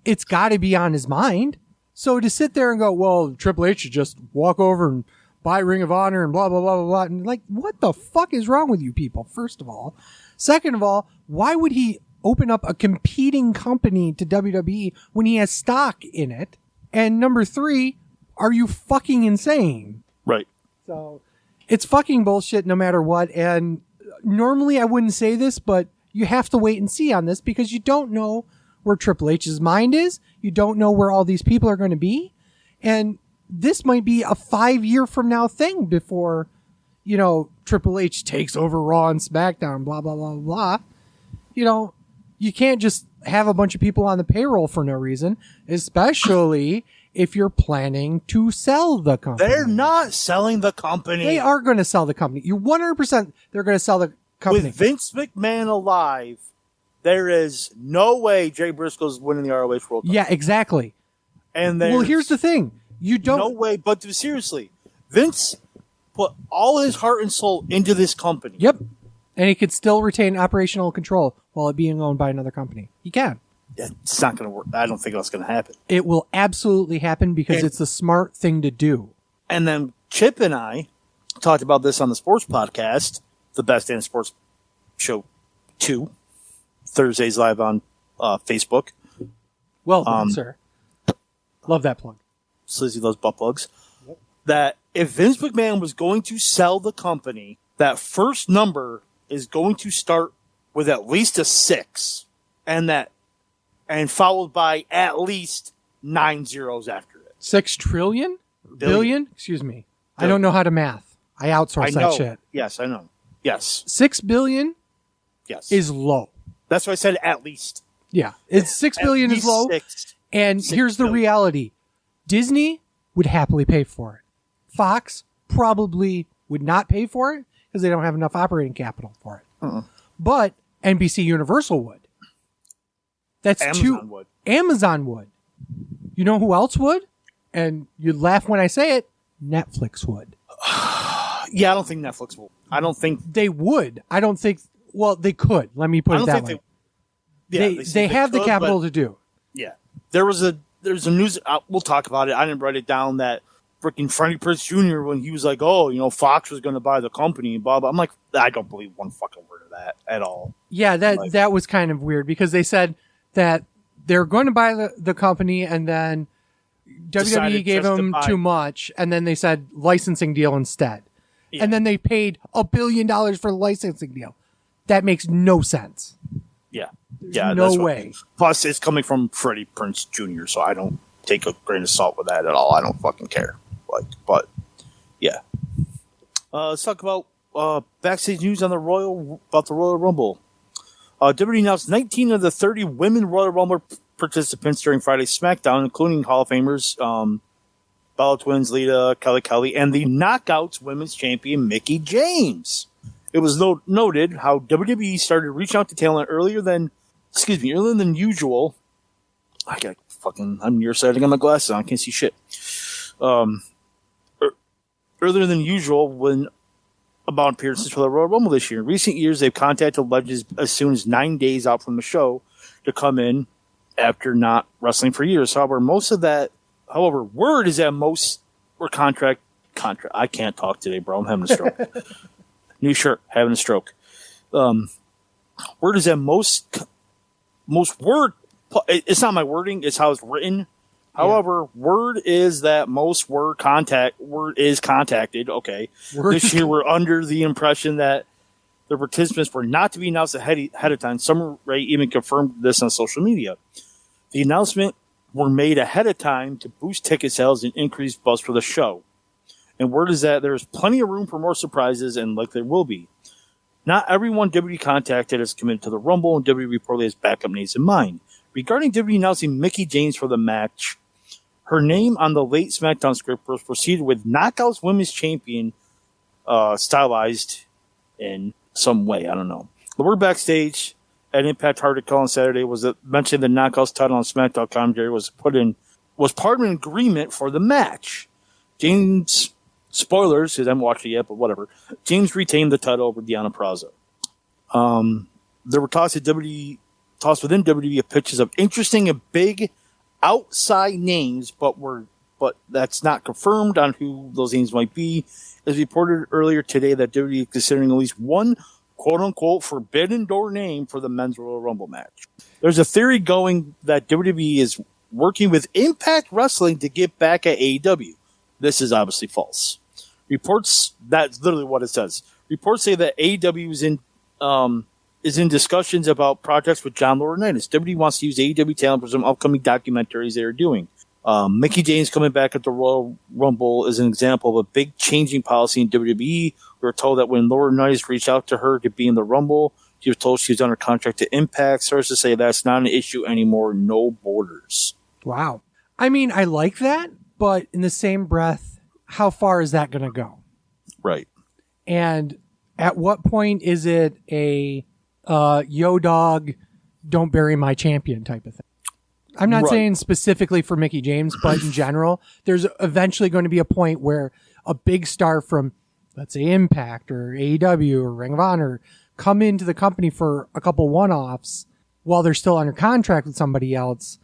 it's got to be on his mind. So to sit there and go, well, Triple H should just walk over and buy Ring of Honor and blah, blah, blah, blah, blah. And like, what the fuck is wrong with you people, first of all? Second of all, why would he open up a competing company to WWE when he has stock in it? And number three, are you fucking insane? Right. So it's fucking bullshit no matter what. And normally I wouldn't say this, but you have to wait and see on this because you don't know where Triple H's mind is. You don't know where all these people are going to be. And this might be a 5-year from now thing before, Triple H takes over Raw and SmackDown, blah, blah, blah, blah. You can't just have a bunch of people on the payroll for no reason, especially if you're planning to sell the company. They're not selling the company. They are going to sell the company. You 100% they're going to sell the company. With Vince McMahon alive, there is no way Jay Briscoe's winning the ROH World Cup. Yeah, exactly. And here's the thing. You don't... No way, but seriously, Vince put all his heart and soul into this company. Yep. And he could still retain operational control while it being owned by another company. He can. It's not going to work. I don't think that's going to happen. It will absolutely happen because it's the smart thing to do. And then Chip and I talked about this on the sports podcast, the Best Damn Sports Show 2, Thursdays live on Facebook. Well done, sir. Love that plug. Slizzy loves butt plugs. That if Vince McMahon was going to sell the company, that first number is going to start with at least a 6, and followed by at least 9 zeros after it. 6 trillion? Billion? Excuse me. I don't know how to math. I outsource that shit. Yes, I know. Yes. 6 billion Yes. is low. That's why I said at least. Yeah. It's 6 billion is low. And here's the reality. Disney would happily pay for it. Fox probably would not pay for it because they don't have enough operating capital for it. But NBC Universal would. That's Amazon would. Amazon would. You know who else would? And you'd laugh when I say it. Netflix would. Yeah, I don't think Netflix will. I don't think they would. I don't think. Well, they could. Let me put it that way. They have the capital to do. Yeah, there's a news. We'll talk about it. I didn't write it down. That freaking Freddie Prinze Jr. when he was like, "Oh, Fox was going to buy the company," and blah blah. I'm like, I don't believe one fucking word of that at all. Yeah, that was kind of weird because they said that they're going to buy the company, and then WWE gave them too much, and then they said licensing deal instead. Yeah. And then they paid $1 billion for the licensing deal. That makes no sense. Yeah. There's no way. Plus, it's coming from Freddie Prinze Jr., so I don't take a grain of salt with that at all. I don't fucking care. But yeah. Let's talk about backstage news on the Royal Rumble. WWE announced 19 of the 30 women Royal Rumble participants during Friday's SmackDown, including Hall of Famers Bella Twins, Lita, Kelly, and the Knockouts Women's Champion Mickie James. It was noted how WWE started reaching out to talent earlier than usual. I'm nearsighted. I got my glasses on. I can't see shit. Earlier than usual when about appearances for the Royal Rumble this year. In recent years, they've contacted legends as soon as 9 days out from the show to come in after not wrestling for years. However, word is that most were contract. I can't talk today, bro. I'm having a stroke. New shirt, having a stroke. Word is that most word. It's not my wording. It's how it's written. However, word is that most word is contacted. Okay. This year we're under the impression that the participants were not to be announced ahead of time. Some even confirmed this on social media. The announcement were made ahead of time to boost ticket sales and increase buzz for the show. And word is that there's plenty of room for more surprises, and like there will be. Not everyone WWE contacted is committed to the Rumble, and WWE reportedly has backup names in mind. Regarding WWE announcing Mickie James for the match, her name on the late SmackDown script was proceeded with Knockouts Women's Champion, stylized in some way. I don't know. The word backstage at Impact article on Saturday was that mentioning the Knockouts title on SmackDown commentary was part of an agreement for the match. James, spoilers, because I haven't watched it yet, but whatever. James retained the title over Deonna Purrazzo. There were talks within WWE of pitches of interesting and big outside names, but that's not confirmed on who those names might be. As reported earlier today that WWE is considering at least one quote-unquote forbidden door name for the men's Royal Rumble match. There's a theory going that WWE is working with Impact Wrestling to get back at AEW. This is obviously false. That's literally what it says. Reports say that AEW is in discussions about projects with John Laurinaitis. WWE wants to use AEW talent for some upcoming documentaries they are doing. Mickie James coming back at the Royal Rumble is an example of a big changing policy in WWE. We were told that when Laurinaitis reached out to her to be in the Rumble, she was told she was under contract to Impact. Sources say that's not an issue anymore. No borders. Wow. I mean, I like that, but in the same breath, how far is that going to go? Right. And at what point is it a yo dog, don't bury my champion type of thing? I'm not saying specifically for Mickie James, but in general, there's eventually going to be a point where a big star from, let's say, Impact or AEW or Ring of Honor come into the company for a couple one-offs while they're still under contract with somebody else.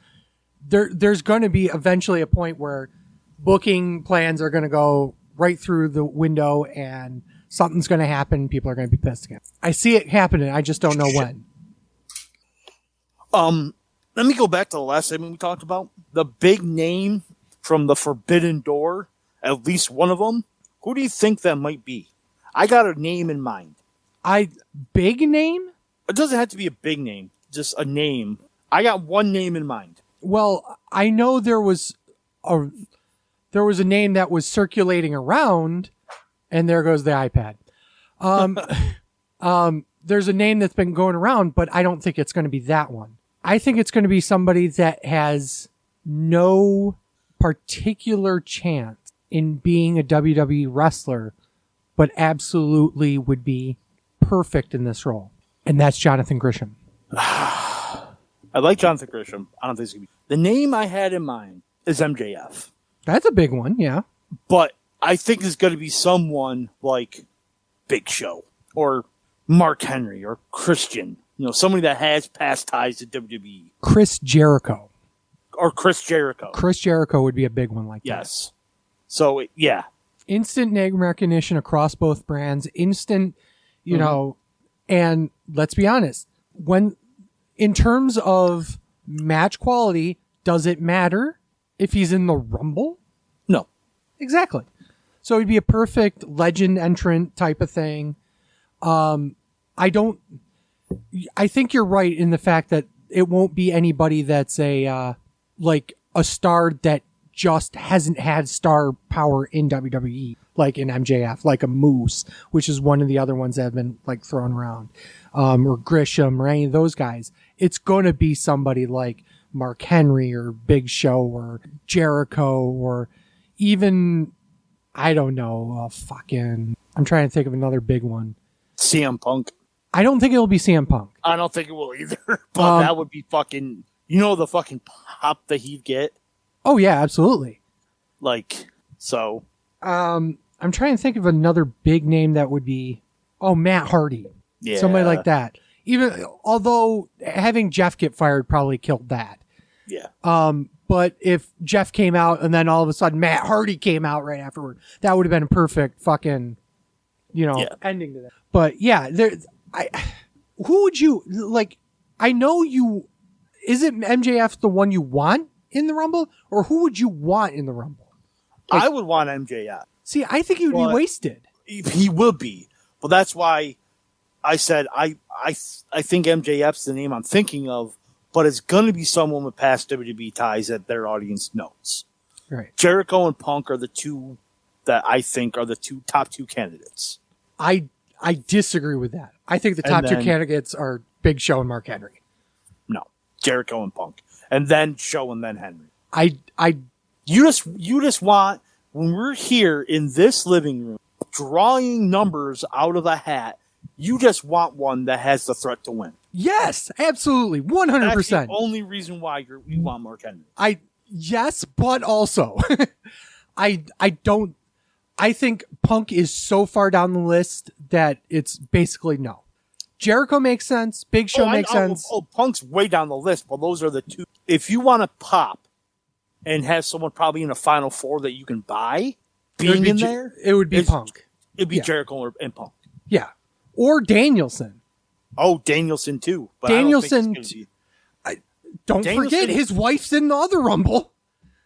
There's going to be eventually a point where booking plans are going to go right through the window and something's going to happen. People are going to be pissed again. I see it happening. I just don't know when. Let me go back to the last segment we talked about. The big name from the Forbidden Door, at least one of them. Who do you think that might be? I got a name in mind. Big name? It doesn't have to be a big name, just a name. I got one name in mind. Well, I know there was a name that was circulating around, and there goes the iPad. There's a name that's been going around, but I don't think it's going to be that one. I think it's going to be somebody that has no particular chance in being a WWE wrestler, but absolutely would be perfect in this role. And that's Jonathan Gresham. I like Jonathan Gresham. I don't think it's going to be. The name I had in mind is MJF. That's a big one, yeah. But I think it's going to be someone like Big Show or Mark Henry or Christian. You know, somebody that has past ties to WWE. Chris Jericho. Or Chris Jericho. Chris Jericho would be a big one like that. Yes. So, yeah. Instant name recognition across both brands. Instant, you know, and let's be honest, when in terms of match quality, does it matter if he's in the Rumble? No. Exactly. So it'd be a perfect legend entrant type of thing. I think you're right in the fact that it won't be anybody that's a star that just hasn't had star power in WWE, like in MJF, like a Moose, which is one of the other ones that have been like thrown around, or Grisham or any of those guys. It's going to be somebody like Mark Henry or Big Show or Jericho or even, I don't know, I'm trying to think of another big one. CM Punk. I don't think it'll be CM Punk. I don't think it will either. But that would be fucking, the fucking pop that he'd get. Oh yeah, absolutely. So. I'm trying to think of another big name that would be, Matt Hardy. Yeah. Somebody like that. Even, although having Jeff get fired probably killed that. Yeah. But if Jeff came out and then all of a sudden Matt Hardy came out right afterward, that would have been a perfect fucking, ending to that. But yeah, who would you like? I know you. Is it MJF the one you want in the Rumble, or who would you want in the Rumble? I would want MJF. See, I think he would be wasted. He will be, but that's why I said I think MJF's the name I'm thinking of, but it's going to be someone with past WWE ties that their audience knows. Right. Jericho and Punk are the two that I think are the top two candidates. I disagree with that. I think the top two candidates are Big Show and Mark Henry. No, Jericho and Punk, and then Show and then Henry. You just want, when we're here in this living room drawing numbers out of a hat, you just want one that has the threat to win. Yes, absolutely, 100%. That's the only reason why you want Mark Henry. Yes, but also, I think Punk is so far down the list that it's basically no. Jericho makes sense. Big Show makes sense. Punk's way down the list, but those are the two. If you want to pop and have someone probably in a Final Four that you can buy being in there, it would be Punk. It'd be Jericho and Punk. Yeah. Or Danielson. Oh, Danielson too. But Danielson. Don't forget, his wife's in the other Rumble.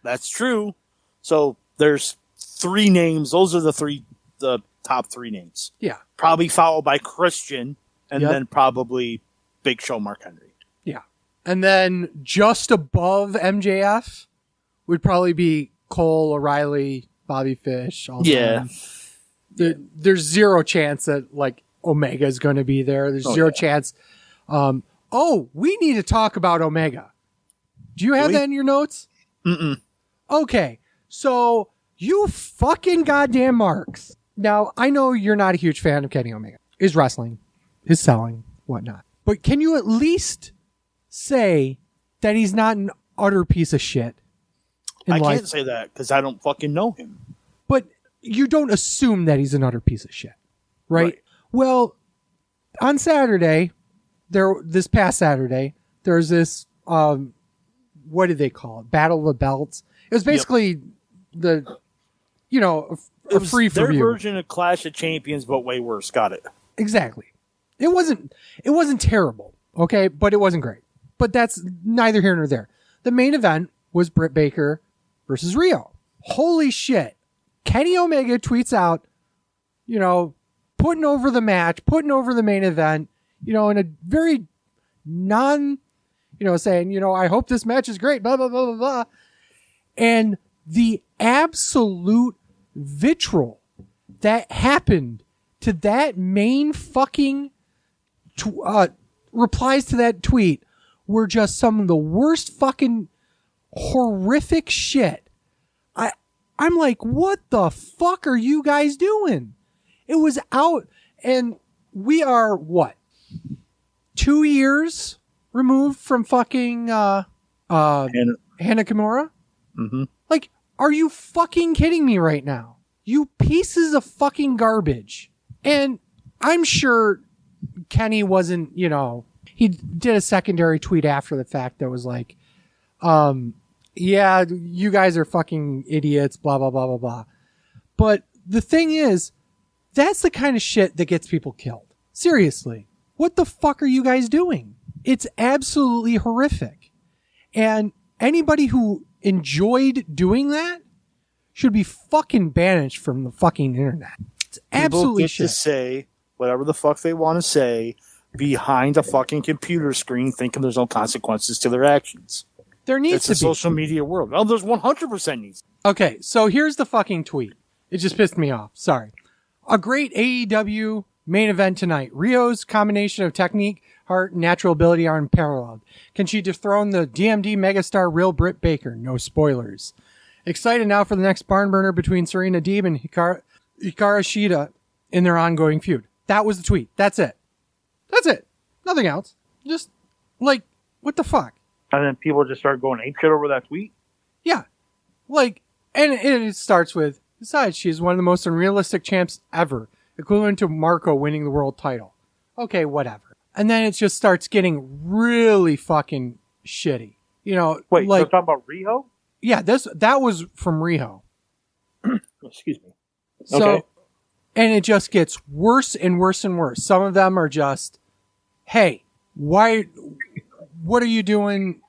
That's true. So there's 3 names. Those are the top 3 names. Yeah. Probably followed by Christian and then probably Big Show Mark Henry. Yeah. And then just above MJF would probably be Cole, O'Reilly, Bobby Fish. There's zero chance that Omega is going to be there. There's zero chance. We need to talk about Omega. Do you have that in your notes? Mm-mm. Okay. So you fucking goddamn marks. Now, I know you're not a huge fan of Kenny Omega. His wrestling, his selling, whatnot. But can you at least say that he's not an utter piece of shit? I can't say that because I don't fucking know him. But you don't assume that he's an utter piece of shit, right? Well, on Saturday, this past Saturday, there's this, what did they call it? Battle of the Belts. It was basically a free for their view version of Clash of Champions, but way worse. Got it. Exactly. It wasn't terrible, okay, but it wasn't great. But that's neither here nor there. The main event was Britt Baker versus Rio. Holy shit. Kenny Omega tweets out, putting over the match, putting over the main event, in a very saying, I hope this match is great, blah, blah, blah, blah, blah. And the absolute vitriol that happened to that main fucking replies to that tweet were just some of the worst fucking horrific shit. I'm like, what the fuck are you guys doing? It was out, and we are, 2 years removed from fucking Hannah Kimura? Mm-hmm. Like, are you fucking kidding me right now? You pieces of fucking garbage. And I'm sure Kenny wasn't, he did a secondary tweet after the fact that was like, yeah, you guys are fucking idiots, blah, blah, blah, blah, blah. But the thing is, that's the kind of shit that gets people killed. Seriously. What the fuck are you guys doing? It's absolutely horrific. And anybody who enjoyed doing that should be fucking banished from the fucking internet. It's absolutely People get shit. to say whatever the fuck they want to say behind a fucking computer screen thinking there's no consequences to their actions. There needs It's to a be. social media world. Oh, there's 100% needs. Okay, so here's the fucking tweet. It just pissed me off. Sorry. A great AEW main event tonight. Rio's combination of technique, heart, and natural ability are unparalleled. Can she dethrone the DMD megastar Real Britt Baker? No spoilers. Excited now for the next barn burner between Serena Deeb and Hikaru Shida in their ongoing feud. That was the tweet. That's it. That's it. Nothing else. Just, what the fuck? And then people just start going apeshit over that tweet. Yeah. And it starts with, besides, she is one of the most unrealistic champs ever, equivalent to Marco winning the world title. Okay, whatever. And then it just starts getting really fucking shitty. Wait, you're talking about Riho? Yeah, that was from Riho. Excuse me. So, Okay. and it just gets worse and worse and worse. Some of them are just, hey, what are you doing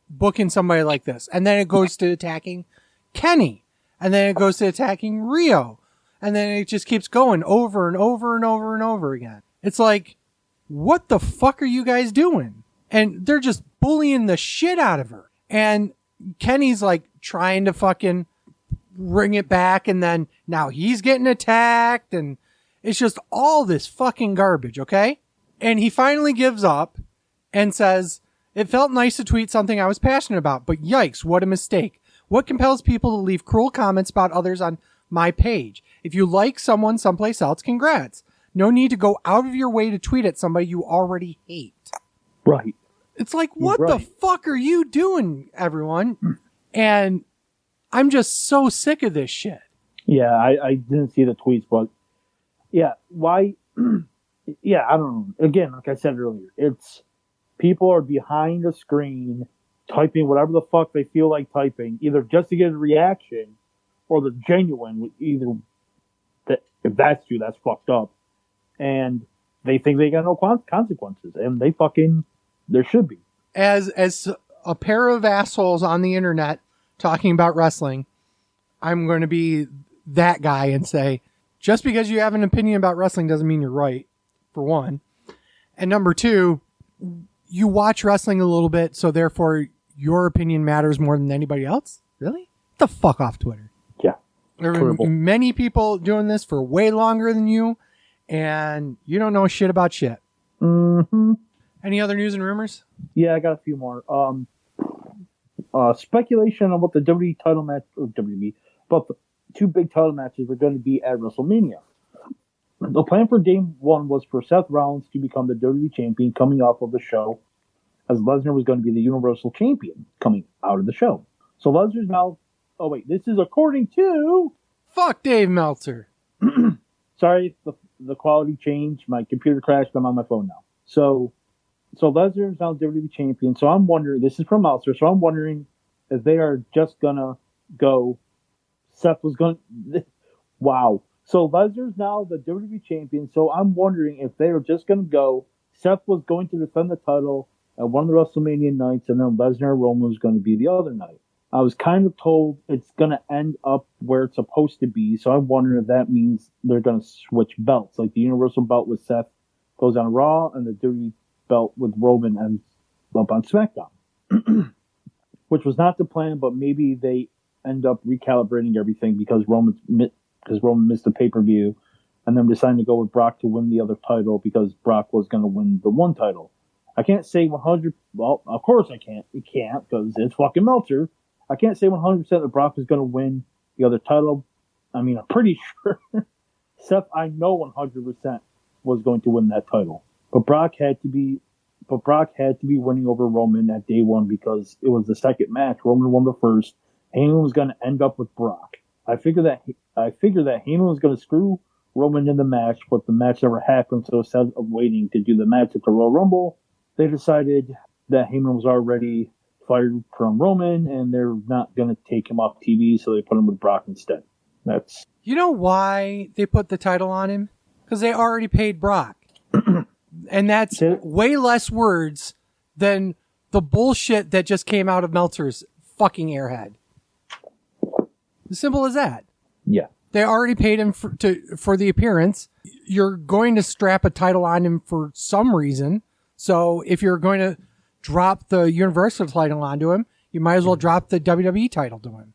booking somebody like this? And then it goes to attacking Kenny. And then it goes to attacking Rio. And then it just keeps going over and over and over and over again. It's like, what the fuck are you guys doing? And they're just bullying the shit out of her. And Kenny's trying to fucking bring it back. And then now he's getting attacked. And it's just all this fucking garbage. Okay. And he finally gives up and says, it felt nice to tweet something I was passionate about, but yikes, what a mistake. What compels people to leave cruel comments about others on my page? If you like someone someplace else, congrats. No need to go out of your way to tweet at somebody you already hate. Right. It's like, what the fuck are you doing, everyone? And I'm just so sick of this shit. Yeah, I didn't see the tweets, but yeah, why? Yeah, I don't know. Again, like I said earlier, it's people are behind a screen typing whatever the fuck they feel like typing, either just to get a reaction or they're genuine. Either that, if that's true, that's fucked up. And they think they got no consequences, and there should be. As a pair of assholes on the internet talking about wrestling, I'm going to be that guy and say, just because you have an opinion about wrestling doesn't mean you're right, for one. And number two, you watch wrestling a little bit, so therefore your opinion matters more than anybody else? Really? Get the fuck off Twitter. Yeah. There are many people doing this for way longer than you, and you don't know shit about shit. Mm-hmm. Any other news and rumors? Yeah, I got a few more. Speculation on what the WWE title match, or WWE, but the two big title matches were going to be at WrestleMania. The plan for Game 1 was for Seth Rollins to become the WWE Champion coming off of the show, as Lesnar was going to be the Universal Champion coming out of the show. So Lesnar's now... Oh, wait, this is according to... Fuck Dave Meltzer. Sorry, the quality changed. My computer crashed. I'm on my phone now. So Lesnar's now WWE Champion. So I'm wondering... This is from Meltzer. So I'm wondering if they are just going to go... Seth was going... Wow. So Lesnar's now the WWE Champion. So I'm wondering if they are just going to go... Seth was going to defend the title at one of the WrestleMania nights, and then Lesnar and Roman was going to be the other night. I was kind of told it's going to end up where it's supposed to be, so I'm wondering if that means they're going to switch belts. Like the Universal belt with Seth goes on Raw, and the WWE belt with Roman ends up on SmackDown. Which was not the plan, but maybe they end up recalibrating everything because Roman missed the pay-per-view, and then deciding to go with Brock to win the other title because Brock was going to win the one title. I can't say 100. Well, of course I can't. You can't because it's fucking Meltzer. I can't say 100% that Brock is going to win the other title. I mean, I'm pretty sure Seth, I know 100% was going to win that title, but Brock had to be winning over Roman at day one because it was the second match. Roman won the first. Heyman was going to end up with Brock. I figured that Heyman was going to screw Roman in the match, but the match never happened. So instead of waiting to do the match at the Royal Rumble, they decided that Heyman was already fired from Roman, and they're not going to take him off TV, so they put him with Brock instead. That's You know why they put the title on him? Because they already paid Brock. And that's way less words than the bullshit that just came out of Meltzer's fucking airhead. As simple as that. Yeah. They already paid him for the appearance. You're going to strap a title on him for some reason. So if you're going to drop the Universal title onto him, you might as well drop the WWE title to him.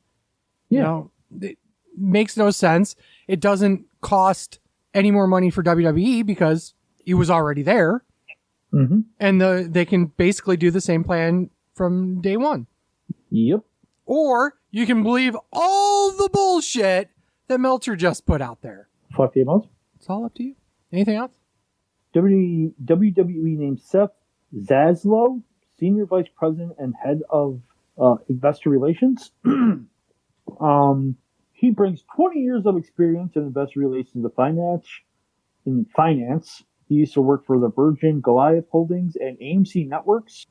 Yeah. You know, it makes no sense. It doesn't cost any more money for WWE because he was already there. Mm-hmm. And they can basically do the same plan from day one. Yep. Or you can believe all the bullshit that Meltzer just put out there. Fuck the Meltzer. It's all up to you. Anything else? WWE named Seth Zaslow Senior Vice President and Head of Investor Relations. He brings 20 years of experience in investor relations in finance. He used to work for the Virgin Goliath Holdings and AMC Networks.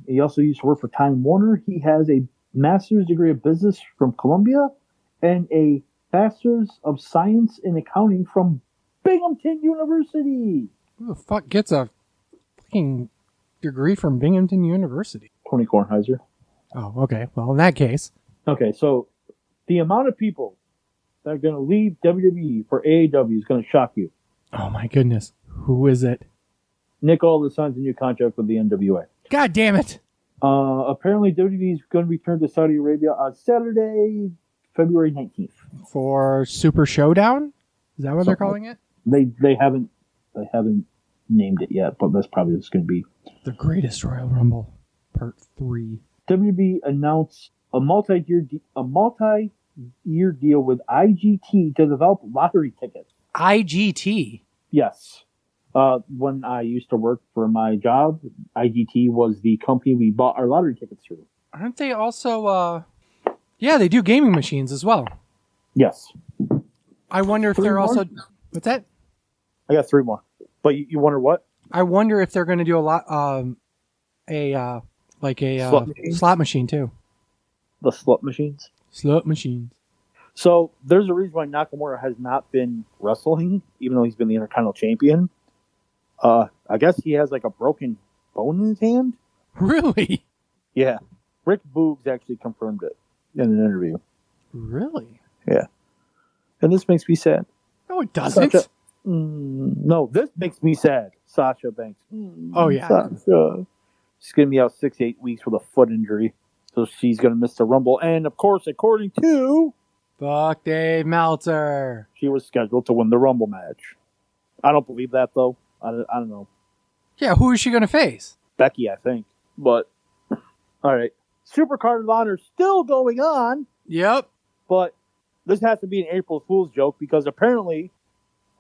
He also used to work for Time Warner. He has a master's degree of business from Columbia and a master's of science in accounting from Binghamton University. Who the fuck gets a fucking degree from Binghamton University? Tony Kornheiser. Oh, okay. Well, in that case. Okay, so the amount of people that are going to leave WWE for AEW is going to shock you. Oh, my goodness. Who is it? Nick Aldis signs a new contract with the NWA. God damn it. Apparently, WWE is going to return to Saudi Arabia on Saturday, February 19th. For Super Showdown? Is that what they're calling it? They haven't named it yet, but that's probably what's going to be. The Greatest Royal Rumble, Part 3. WWE announced a multi-year deal with IGT to develop lottery tickets. IGT? Yes. When I used to work for my job, IGT was the company we bought our lottery tickets through. Aren't they also, yeah, they do gaming machines as well. Yes. I wonder if they're also... What's that? I got 3 more. But you wonder what? I wonder if they're going to do slot machine too. The slot machines? Slot machines. So there's a reason why Nakamura has not been wrestling, even though he's been the Intercontinental Champion. I guess he has like a broken bone in his hand. Really? Yeah. Rick Boogs actually confirmed it in an interview. Really? Yeah. And this makes me sad. No, it doesn't. No, this makes me sad. Sasha Banks. Oh, yeah. Sasha. She's going to be out 6-8 weeks with a foot injury. So she's going to miss the Rumble. And, of course, according to... Fuck Dave Meltzer. She was scheduled to win the Rumble match. I don't believe that, though. I don't know. Yeah, who is she going to face? Becky, I think. But, all right. Supercard of Honor still going on. Yep. But this has to be an April Fool's joke because apparently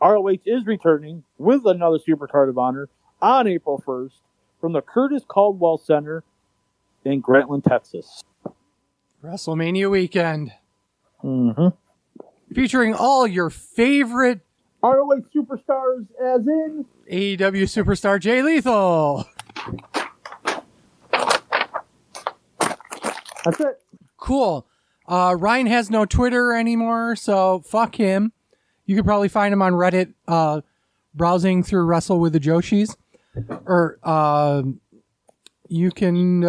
ROH is returning with another Supercard of Honor on April 1st from the Curtis Caldwell Center in Grantland, Texas. WrestleMania weekend. Mm-hmm. Featuring all your favorite ROH superstars, as in AEW superstar Jay Lethal. That's it. Cool. Ryan has no Twitter anymore, so fuck him. You could probably find him on Reddit, browsing through Wrestle with the Joshis. Or You can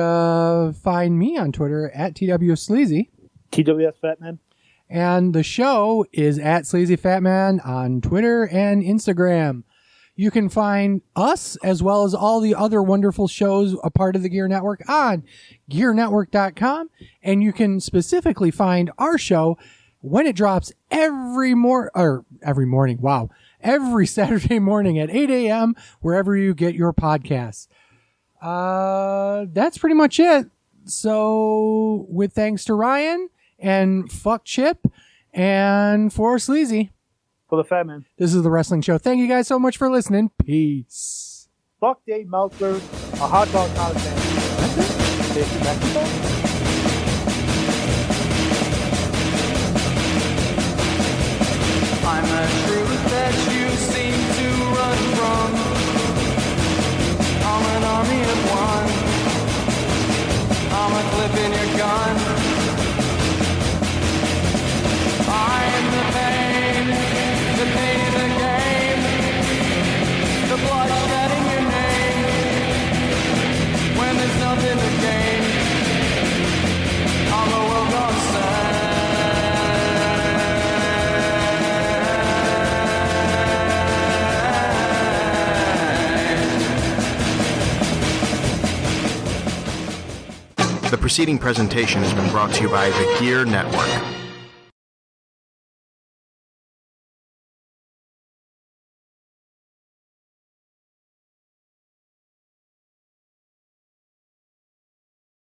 find me on Twitter at TWSleazy. TWS Fatman. And the show is at Sleazy Fatman on Twitter and Instagram. You can find us as well as all the other wonderful shows a part of the Gear Network on gearnetwork.com. And you can specifically find our show when it drops every Saturday morning at 8 a.m. wherever you get your podcasts. That's pretty much it. So with thanks to Ryan and fuck Chip and for Sleazy. For the Fat Man. This is The Wrestling Show. Thank you guys so much for listening. Peace. Fuck Dave Meltzer, a hot dog not a fan. That's it. Take it back to that. I'm a truth that you seem to run from. I'm an army of one. I'm a clip in your gun. I'm the pain of the game. The bloodshed in your name. When there's nothing to gain, I'm a well-gone The preceding presentation has been brought to you by the Gear Network.